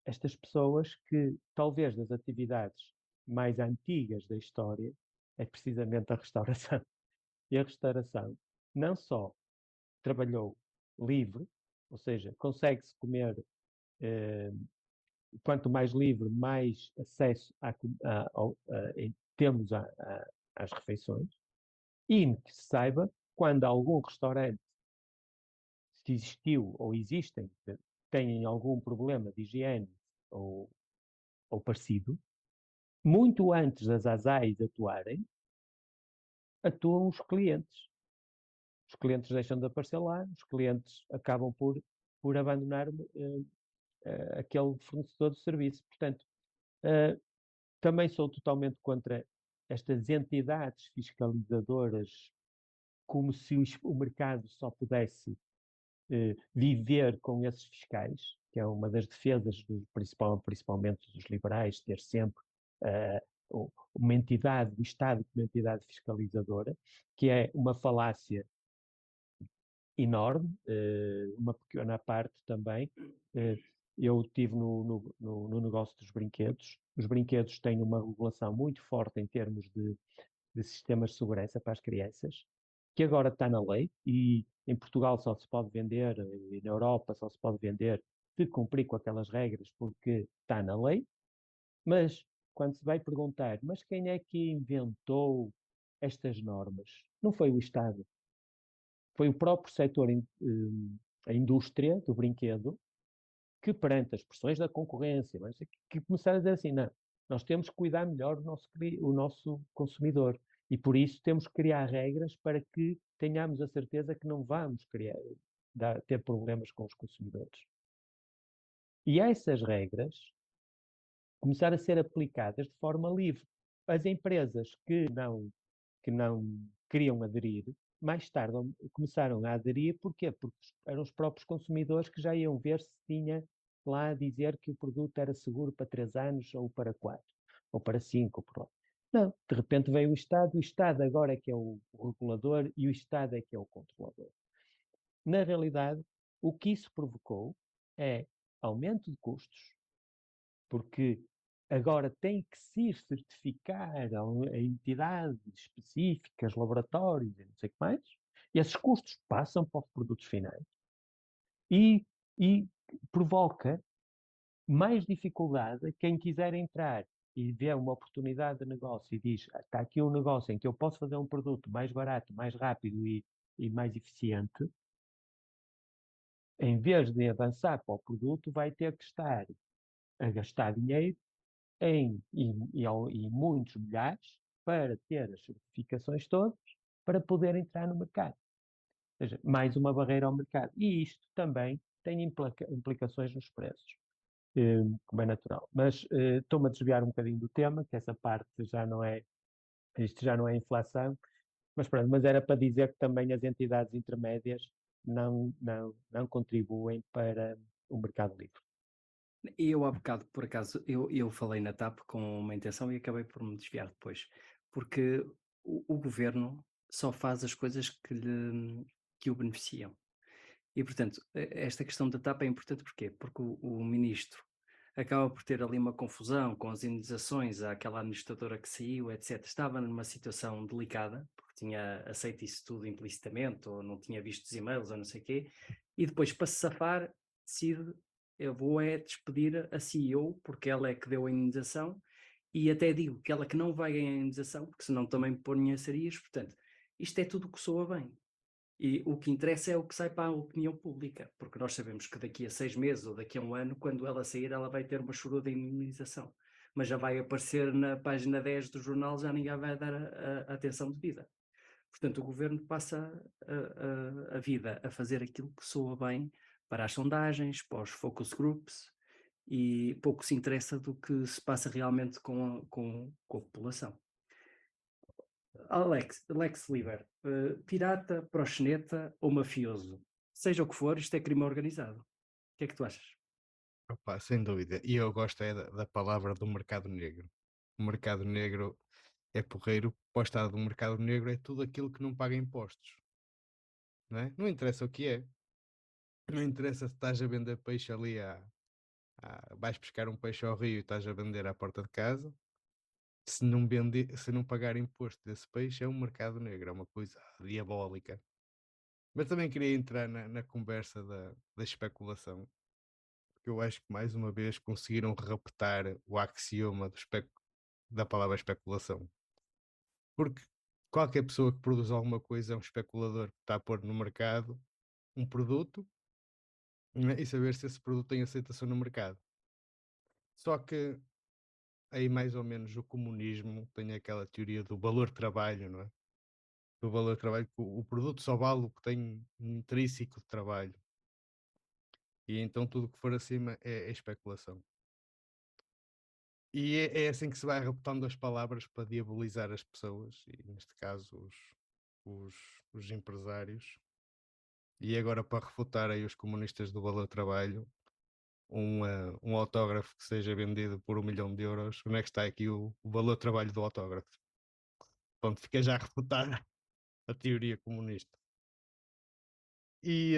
Speaker 3: estas pessoas que talvez das atividades mais antigas da história é precisamente a restauração. E a restauração não só trabalhou livre, ou seja, consegue-se comer, quanto mais livre, mais acesso temos às refeições, e que se saiba, quando algum restaurante, se existiu ou existem, têm algum problema de higiene ou parecido, muito antes das ASAIs atuarem, atuam os clientes. Os clientes deixam de aparecer lá, os clientes acabam por abandonar aquele fornecedor de serviço. Portanto, também sou totalmente contra estas entidades fiscalizadoras, como se o mercado só pudesse viver com esses fiscais, que é uma das defesas, principalmente dos liberais, ter sempre uma entidade do Estado como entidade fiscalizadora, que é uma falácia enorme, uma pequena parte também. Eu estive no negócio dos brinquedos. Os brinquedos têm uma regulação muito forte em termos de sistemas de segurança para as crianças, que agora está na lei, e em Portugal só se pode vender, e na Europa só se pode vender se cumprir com aquelas regras, porque está na lei. Mas quando se vai perguntar, mas quem é que inventou estas normas? Não foi o Estado. Foi o próprio setor, a indústria do brinquedo, que perante as pressões da concorrência, que começaram a dizer assim, não, nós temos que cuidar melhor o nosso consumidor, e por isso temos que criar regras para que tenhamos a certeza que não vamos ter problemas com os consumidores. E essas regras começaram a ser aplicadas de forma livre. As empresas que não queriam aderir, mais tarde começaram a aderir. Porquê? Porque eram os próprios consumidores que já iam ver se tinha lá a dizer que o produto era seguro para 3 anos, ou para 4, ou para 5, por lá. Não, de repente veio o Estado agora é que é o regulador e o Estado é que é o controlador. Na realidade, o que isso provocou é aumento de custos, porque agora tem que se certificar a entidades específicas, laboratórios e não sei o que mais, e esses custos passam para os produtos finais e provoca mais dificuldade a quem quiser entrar e vê uma oportunidade de negócio e diz, está aqui um negócio em que eu posso fazer um produto mais barato, mais rápido e mais eficiente. Em vez de avançar para o produto, vai ter que estar a gastar dinheiro em muitos milhares para ter as certificações todas para poder entrar no mercado. Ou seja, mais uma barreira ao mercado. E isto também tem implicações nos preços, como é natural. Mas estou-me a desviar um bocadinho do tema, que essa parte isto já não é inflação, mas pronto, mas era para dizer que também as entidades intermédias não contribuem para o mercado livre.
Speaker 1: E eu há bocado, por acaso, eu falei na TAP com uma intenção e acabei por me desviar depois, porque o governo só faz as coisas que o beneficiam. E, portanto, esta questão da TAP é importante porquê? Porque o ministro acaba por ter ali uma confusão com as indenizações àquela administradora que saiu, etc. Estava numa situação delicada, porque tinha aceito isso tudo implicitamente, ou não tinha visto os e-mails, ou não sei o quê, e depois, para se safar, decide eu vou despedir a CEO, porque ela é que deu a indenização, e até digo que ela que não vai ganhar a indenização, porque senão também me ponho serias. Portanto, isto é tudo o que soa bem. E o que interessa é o que sai para a opinião pública, porque nós sabemos que daqui a 6 meses ou daqui a um ano, quando ela sair, ela vai ter uma chorou de indemnização. Mas já vai aparecer na página 10 do jornal, já ninguém vai dar a atenção devida. Portanto, o governo passa a vida a fazer aquilo que soa bem para as sondagens, para os focus groups, e pouco se interessa do que se passa realmente com a população. Lex Liber, pirata, proxeneta ou mafioso, seja o que for, isto é crime organizado. O que é que tu achas?
Speaker 4: Opa, sem dúvida. E eu gosto da palavra do mercado negro. O mercado negro é porreiro, para o estado do mercado negro é tudo aquilo que não paga impostos. Não é? Não interessa o que é. Não interessa se estás a vender peixe ali vais pescar um peixe ao rio e estás a vender à porta de casa. Se não pagar imposto desse peixe, é um mercado negro, é uma coisa diabólica. Mas também queria entrar na conversa da especulação, porque eu acho que mais uma vez conseguiram raptar o axioma da palavra especulação. Porque qualquer pessoa que produz alguma coisa é um especulador que está a pôr no mercado um produto, né, e saber se esse produto tem aceitação no mercado. Só que aí mais ou menos o comunismo tem aquela teoria do valor-trabalho, não é? Do valor-trabalho, que o produto só vale o que tem intrínseco de trabalho. E então tudo que for acima é especulação. E é assim que se vai reputando as palavras para diabolizar as pessoas, e neste caso os empresários. E agora, para refutar aí os comunistas do valor-trabalho, um autógrafo que seja vendido por 1 milhão de euros, onde é que está aqui o valor-trabalho do autógrafo? Pronto, fica já a refutar a teoria comunista. E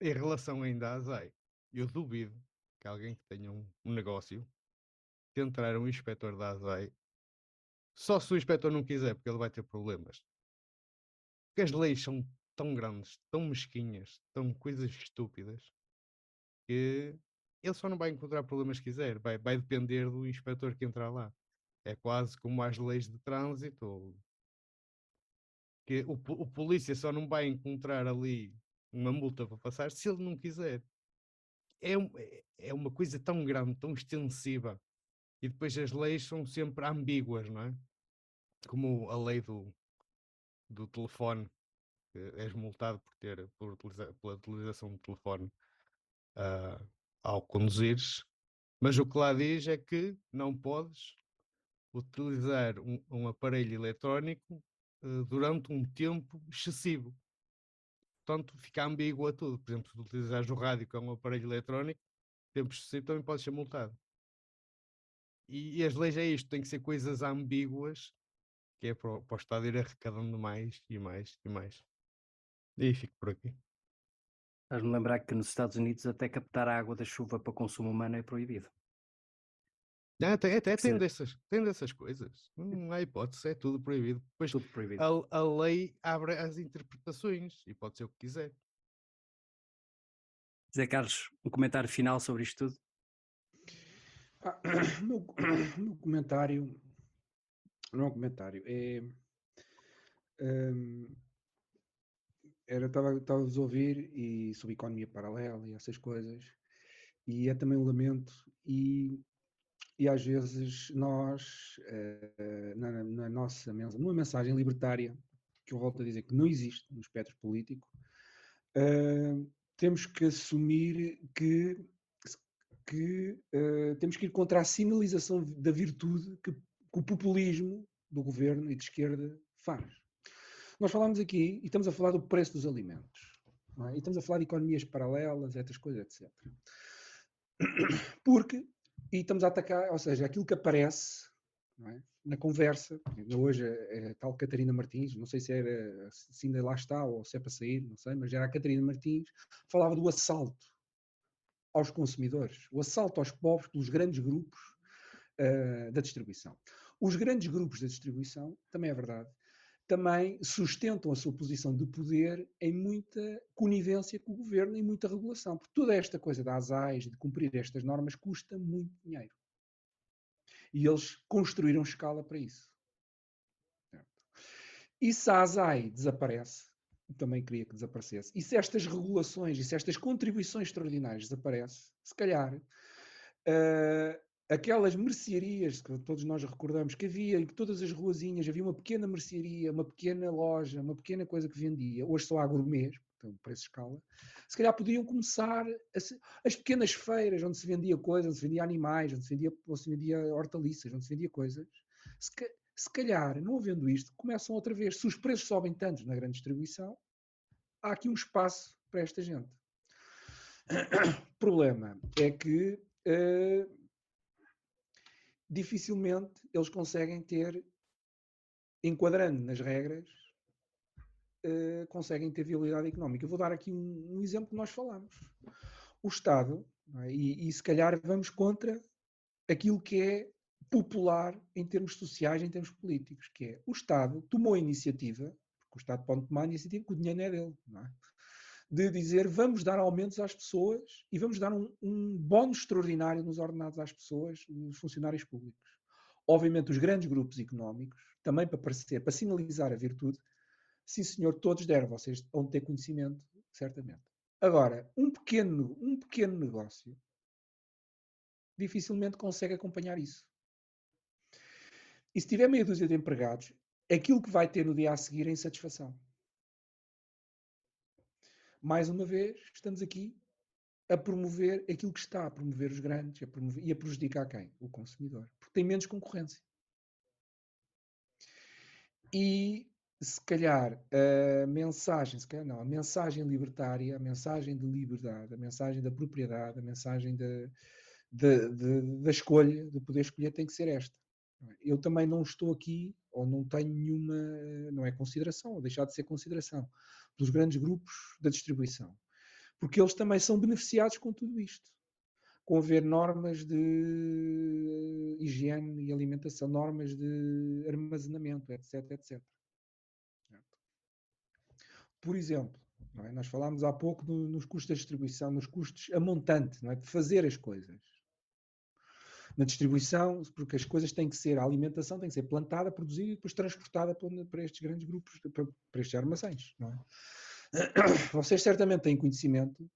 Speaker 4: em relação ainda à ASAI, eu duvido que alguém que tenha um negócio que entrar um inspetor da ASAI, só se o inspetor não quiser, porque ele vai ter problemas. Porque as leis são tão grandes, tão mesquinhas, tão coisas estúpidas, que ele só não vai encontrar problemas se quiser, vai depender do inspetor que entrar lá. É quase como as leis de trânsito, que o polícia só não vai encontrar ali uma multa para passar se ele não quiser. É uma coisa tão grande, tão extensiva, e depois as leis são sempre ambíguas, não é? Como a lei do telefone, que és multado pela utilização do telefone ao conduzires, mas o que lá diz é que não podes utilizar um aparelho eletrónico durante um tempo excessivo. Portanto, fica ambíguo a tudo. Por exemplo, se utilizares o rádio, que é um aparelho eletrónico, tempo excessivo também podes ser multado. E as leis é isto, tem que ser coisas ambíguas, que é para o Estado ir arrecadando mais e mais e mais. E fico por aqui.
Speaker 1: Faz-me lembrar que nos Estados Unidos até captar a água da chuva para consumo humano é proibido.
Speaker 4: Tem dessas coisas. Não há hipótese, é tudo proibido. Depois
Speaker 1: Tudo proibido.
Speaker 4: a lei abre as interpretações e pode ser o que quiser.
Speaker 1: Zé Carlos, um comentário final sobre isto tudo?
Speaker 2: O meu comentário não é um comentário, estava-vos a ouvir e sobre economia paralela e essas coisas, e é também um lamento, e às vezes nós, na nossa numa mensagem libertária, que eu volto a dizer que não existe no espectro político, temos que assumir que temos que ir contra a sinalização da virtude que o populismo do governo e de esquerda faz. Nós falamos aqui e estamos a falar do preço dos alimentos, não é? E estamos a falar de economias paralelas, essas coisas, etc. E estamos a atacar, ou seja, aquilo que aparece, não é, na conversa. Ainda hoje a tal Catarina Martins, não sei se ainda lá está ou se é para sair, não sei, mas era a Catarina Martins, falava do assalto aos consumidores, o assalto aos pobres pelos grandes grupos da distribuição. Os grandes grupos da distribuição, também é verdade, também sustentam a sua posição de poder em muita conivência com o governo e muita regulação. Porque toda esta coisa das ASAIs, de cumprir estas normas, custa muito dinheiro. E eles construíram escala para isso. E se a ASAI desaparece, também queria que desaparecesse, e se estas regulações e se estas contribuições extraordinárias desaparecem, se calhar aquelas mercearias que todos nós recordamos que havia em todas as ruazinhas, havia uma pequena mercearia, uma pequena loja, uma pequena coisa que vendia, hoje só há gourmets, portanto, preço de escala, se calhar podiam começar as pequenas feiras onde se vendia coisas, onde se vendia animais, onde se vendia hortaliças, onde se vendia coisas, se calhar, não havendo isto, começam outra vez. Se os preços sobem tantos na grande distribuição, há aqui um espaço para esta gente. O problema é que dificilmente eles conseguem ter, enquadrando nas regras, conseguem ter viabilidade económica. Eu vou dar aqui um exemplo que nós falamos. O Estado, não é? E se calhar vamos contra aquilo que é popular em termos sociais, em termos políticos, que é o Estado tomou a iniciativa, porque o Estado pode tomar a iniciativa que o dinheiro é dele, não é? De dizer vamos dar aumentos às pessoas e vamos dar um bónus extraordinário nos ordenados às pessoas, nos funcionários públicos. Obviamente os grandes grupos económicos, também para parecer, para sinalizar a virtude, sim senhor, todos deram, vocês vão ter conhecimento, certamente. Agora, um pequeno negócio dificilmente consegue acompanhar isso. E se tiver meia dúzia de empregados, aquilo que vai ter no dia a seguir é insatisfação. Mais uma vez, estamos aqui a promover aquilo que está a promover os grandes e a prejudicar quem? O consumidor. Porque tem menos concorrência. E se calhar a mensagem, a mensagem libertária, a mensagem de liberdade, a mensagem da propriedade, a mensagem da escolha, de poder escolher, tem que ser esta. Eu também não estou aqui, ou não tenho nenhuma, não é consideração, ou deixar de ser consideração, pelos grandes grupos da distribuição. Porque eles também são beneficiados com tudo isto. Com haver normas de higiene e alimentação, normas de armazenamento, etc, etc. Por exemplo, não é? Nós falámos há pouco nos custos da distribuição, nos custos a montante, não é? De fazer as coisas. Na distribuição, porque as coisas têm que ser, a alimentação tem que ser plantada, produzida e depois transportada para estes grandes grupos, para estes armazéns. Não é? Vocês certamente têm conhecimento,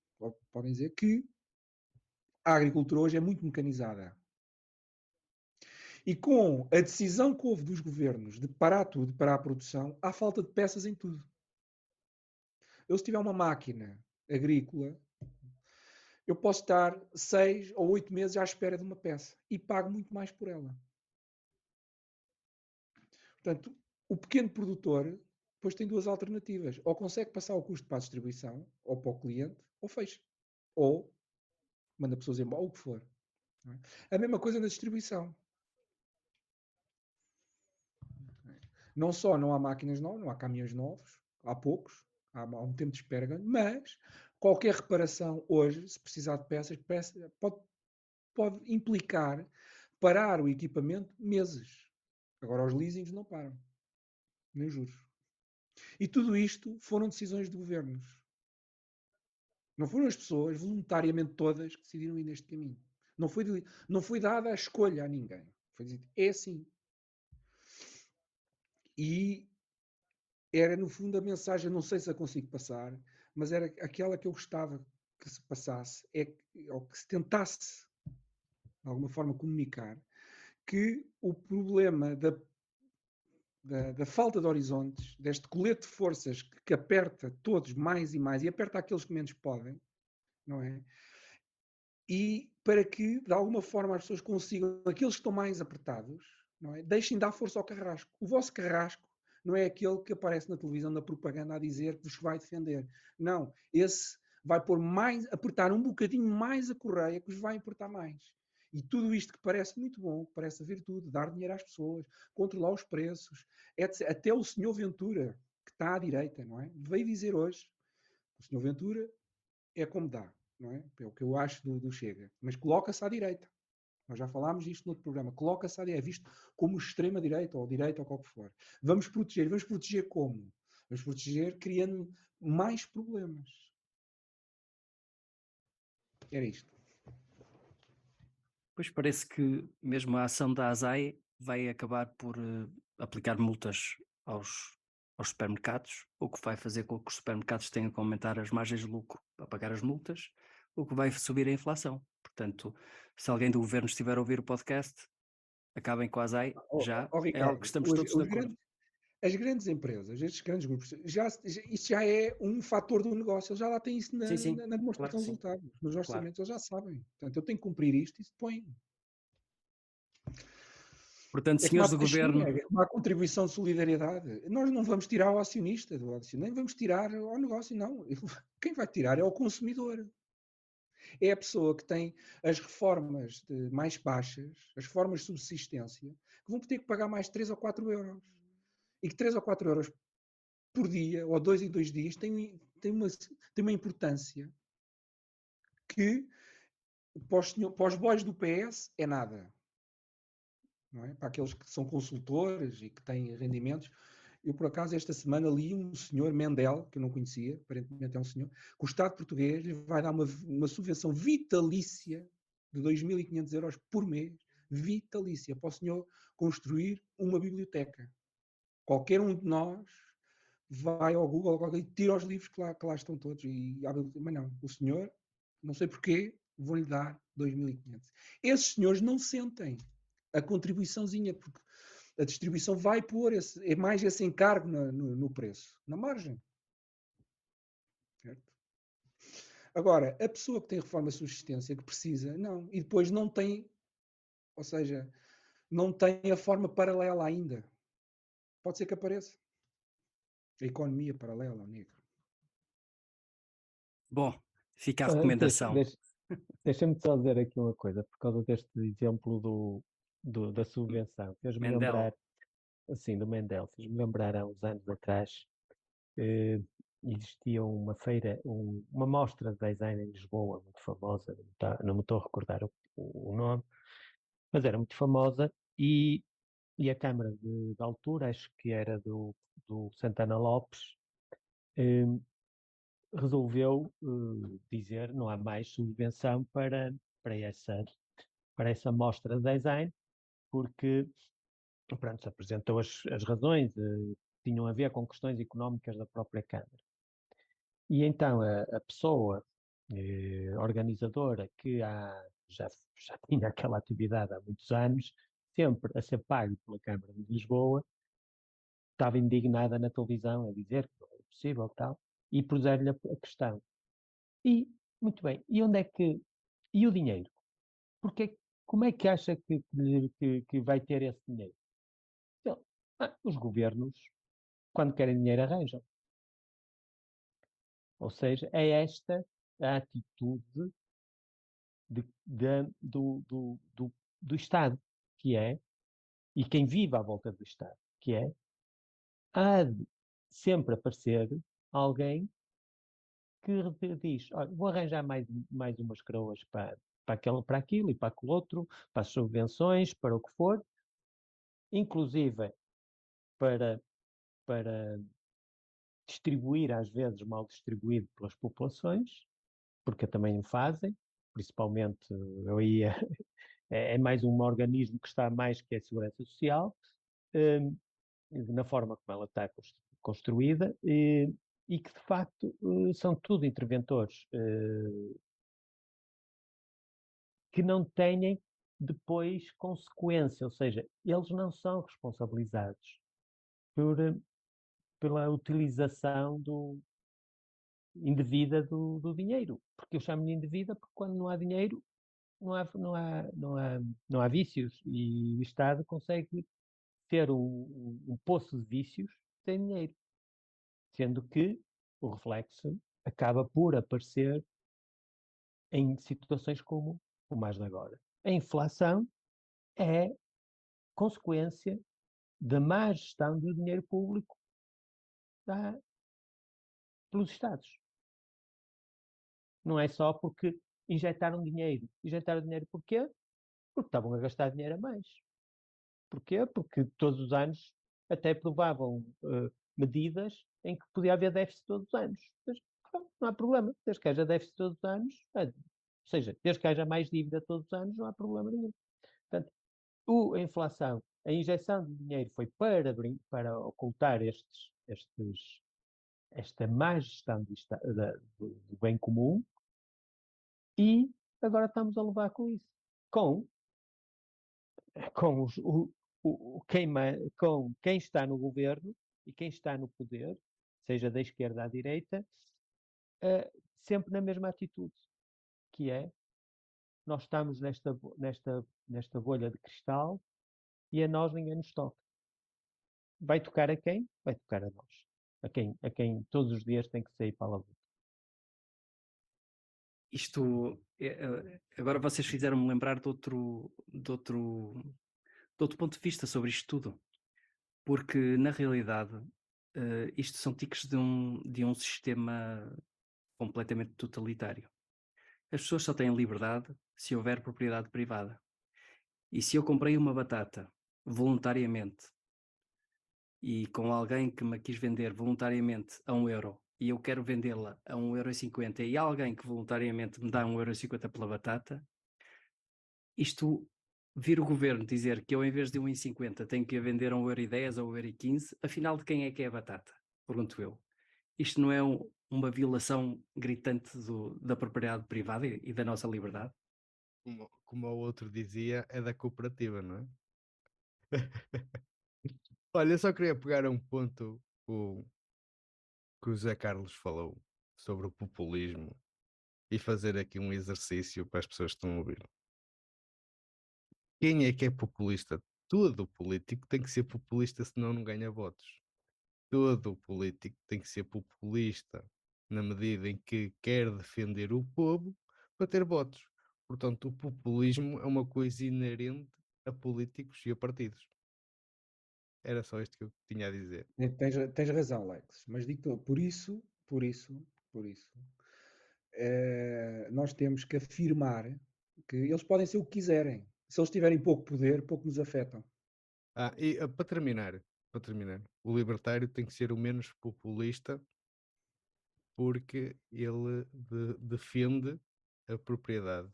Speaker 2: podem dizer, que a agricultura hoje é muito mecanizada. E com a decisão que houve dos governos de parar tudo, parar a produção, há falta de peças em tudo. Eu, se tiver uma máquina agrícola, eu posso estar 6 ou 8 meses à espera de uma peça e pago muito mais por ela. Portanto, o pequeno produtor depois tem duas alternativas. Ou consegue passar o custo para a distribuição, ou para o cliente, ou fecha. Ou manda pessoas embora, ou o que for. A mesma coisa na distribuição. Não só não há máquinas novas, não há caminhões novos, há poucos, há um tempo de espera, mas qualquer reparação hoje, se precisar de peças, pode implicar parar o equipamento meses. Agora os leasings não param, nem os juros. E tudo isto foram decisões de governos. Não foram as pessoas, voluntariamente todas, que decidiram ir neste caminho. Não foi dada a escolha a ninguém. Foi dito, é assim. E era, no fundo, a mensagem, não sei se a consigo passar, mas era aquela que eu gostava que se passasse, ou que se tentasse, de alguma forma, comunicar, que o problema da falta de horizontes, deste colete de forças que aperta todos mais e mais, e aperta aqueles que menos podem, não é? E para que, de alguma forma, as pessoas consigam, aqueles que estão mais apertados, não é? Deixem dar força ao carrasco. O vosso carrasco não é aquele que aparece na televisão, na propaganda, a dizer que vos vai defender. Não, esse vai pôr mais, apertar um bocadinho mais a correia, que vos vai importar mais. E tudo isto que parece muito bom, que parece a virtude, dar dinheiro às pessoas, controlar os preços, etc. Até o senhor Ventura, que está à direita, não é? Veio dizer hoje, o senhor Ventura é como dá, não é? É o que eu acho do Chega. Mas coloca-se à direita. Nós já falámos disto no outro programa. Coloca-se ali, é visto como extrema-direita ou direita ou qual que for. Vamos proteger como? Vamos proteger criando mais problemas. Era isto.
Speaker 1: Pois parece que mesmo a ação da ASAI vai acabar por aplicar multas aos supermercados, o que vai fazer com que os supermercados tenham que aumentar as margens de lucro para pagar as multas, o que vai subir a inflação. Portanto, se alguém do governo estiver a ouvir o podcast, acabem com a ASAI já, é algo que
Speaker 2: Ricardo,
Speaker 1: estamos todos de acordo.
Speaker 2: as grandes empresas, estes grandes grupos, isso já é um fator do negócio. Eles já lá têm isso
Speaker 1: Sim, sim,
Speaker 2: na demonstração de
Speaker 1: claro que sim.
Speaker 2: resultados. Nos
Speaker 1: Claro.
Speaker 2: orçamentos eles já sabem. Portanto, eu tenho que cumprir isto e se põe.
Speaker 1: Portanto,
Speaker 2: É como
Speaker 1: senhores
Speaker 2: a
Speaker 1: do governo,
Speaker 2: taxinha, é como a contribuição de solidariedade. Nós não vamos tirar ao acionista do acionista, nem vamos tirar ao negócio, não. Quem vai tirar é o consumidor. É a pessoa que tem as reformas mais baixas, as reformas de subsistência, que vão ter que pagar mais 3 ou 4 euros. E que 3 ou 4 euros por dia, ou 2 em 2 dias, tem uma importância que para os boys do PS é nada. Não é? Para aqueles que são consultores e que têm rendimentos. Eu, por acaso, esta semana li um senhor, Mendel, que eu não conhecia, aparentemente é um senhor, que o Estado português lhe vai dar uma subvenção vitalícia de 2.500 euros por mês, vitalícia, para o senhor construir uma biblioteca. Qualquer um de nós vai ao Google e tira os livros que lá estão todos. Mas não, o senhor, não sei porquê, vou-lhe dar 2.500. Esses senhores não sentem a contribuiçãozinha, porque a distribuição vai pôr mais esse encargo no preço, na margem. Certo? Agora, a pessoa que tem reforma de subsistência, que precisa, não. E depois não tem, ou seja, não tem a forma paralela ainda. Pode ser que apareça. A economia paralela ao negro.
Speaker 1: bom, fica a
Speaker 3: Ah,
Speaker 1: recomendação.
Speaker 3: Deixa-me só dizer aqui uma coisa, por causa deste exemplo da subvenção. Fez-me
Speaker 1: Mendel.
Speaker 3: lembrar, assim, do Mendel, fez-me lembrar há uns anos atrás, existia uma feira, uma mostra de design em Lisboa, muito famosa, não me estou a recordar o nome, mas era muito famosa, e a Câmara de altura, acho que era do Santana Lopes, resolveu dizer não há mais subvenção para essa mostra de design, porque pronto, se apresentou as razões, tinham a ver com questões económicas da própria Câmara. E então a pessoa organizadora que já tinha aquela atividade há muitos anos, sempre a ser pago pela Câmara de Lisboa, estava indignada na televisão a dizer que não era possível tal, e puser-lhe a questão. E, muito bem, e onde é que... E o dinheiro? Porque, como é que acha que vai ter esse dinheiro? Então, os governos, quando querem dinheiro, arranjam. Ou seja, é esta a atitude do Estado, que é, e quem vive à volta do Estado, que é, há de sempre aparecer alguém que diz, olha, vou arranjar mais umas coroas para aquilo e para aquilo outro, para as subvenções, para o que for, inclusive para distribuir, às vezes mal distribuído pelas populações, porque também o fazem, principalmente eu ia, é mais um organismo que está mais que a Segurança Social, na forma como ela está construída, e que de facto são tudo interventores que não têm depois consequência, ou seja, eles não são responsabilizados pela utilização indevida do dinheiro. Porque eu chamo-lhe indevida porque quando não há dinheiro não há vícios e o Estado consegue ter um poço de vícios sem dinheiro. Sendo que o reflexo acaba por aparecer em situações como o mais de agora. A inflação é consequência da má gestão do dinheiro público pelos Estados. Não é só porque injetaram dinheiro. Injetaram dinheiro porquê? Porque estavam a gastar dinheiro a mais. Porquê? Porque todos os anos até aprovavam medidas em que podia haver déficit todos os anos. Mas pronto, não há problema. Desde que haja déficit todos os anos, ou seja, desde que haja mais dívida todos os anos, não há problema nenhum. Portanto, a inflação, a injeção de dinheiro foi para ocultar esta má gestão do bem comum e agora estamos a levar com isso. Com, com quem está no governo e quem está no poder, seja da esquerda à direita, sempre na mesma atitude, que é nós estamos nesta bolha de cristal e a nós ninguém nos toca. Vai tocar a quem? Vai tocar a nós. A quem todos os dias tem que sair para a labuta.
Speaker 1: Isto, agora vocês fizeram-me lembrar de outro ponto de vista sobre isto tudo, porque na realidade isto são tiques de um sistema completamente totalitário. As pessoas só têm liberdade se houver propriedade privada. E se eu comprei uma batata voluntariamente e com alguém que me quis vender voluntariamente a €1 e eu quero vendê-la a €1,50 e há alguém que voluntariamente me dá €1,50 pela batata, isto vir o governo dizer que eu em vez de €1,50 tenho que a vender a €1,10 ou €1,15, afinal de quem é que é a batata? Pergunto eu. Isto não é uma violação gritante da propriedade privada e da nossa liberdade?
Speaker 4: Como o outro dizia, é da cooperativa, não é? Olha, eu só queria pegar um ponto que o Zé Carlos falou sobre o populismo e fazer aqui um exercício para as pessoas que estão a ouvir. Quem é que é populista? Todo político tem que ser populista, senão não ganha votos. Todo político tem que ser populista na medida em que quer defender o povo para ter votos. Portanto, o populismo é uma coisa inerente a políticos e a partidos. Era só isto que eu tinha a dizer.
Speaker 2: Tens razão, Lex, mas digo por isso, nós temos que afirmar que eles podem ser o que quiserem. Se eles tiverem pouco poder, pouco nos afetam.
Speaker 4: E para terminar, o libertário tem que ser o menos populista porque ele defende a propriedade.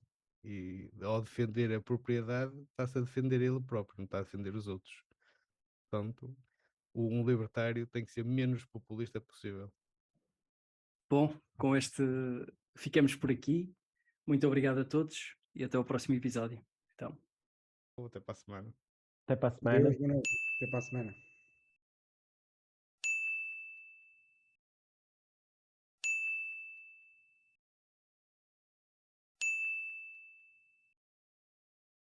Speaker 4: E ao defender a propriedade, está-se a defender ele próprio, não está a defender os outros. Portanto, um libertário tem que ser menos populista possível.
Speaker 1: Bom, com este ficamos por aqui. Muito obrigado a todos e até o próximo episódio. Então.
Speaker 4: Até para a semana.
Speaker 3: Até para a semana.
Speaker 2: Deus, boa noite. Até para a semana.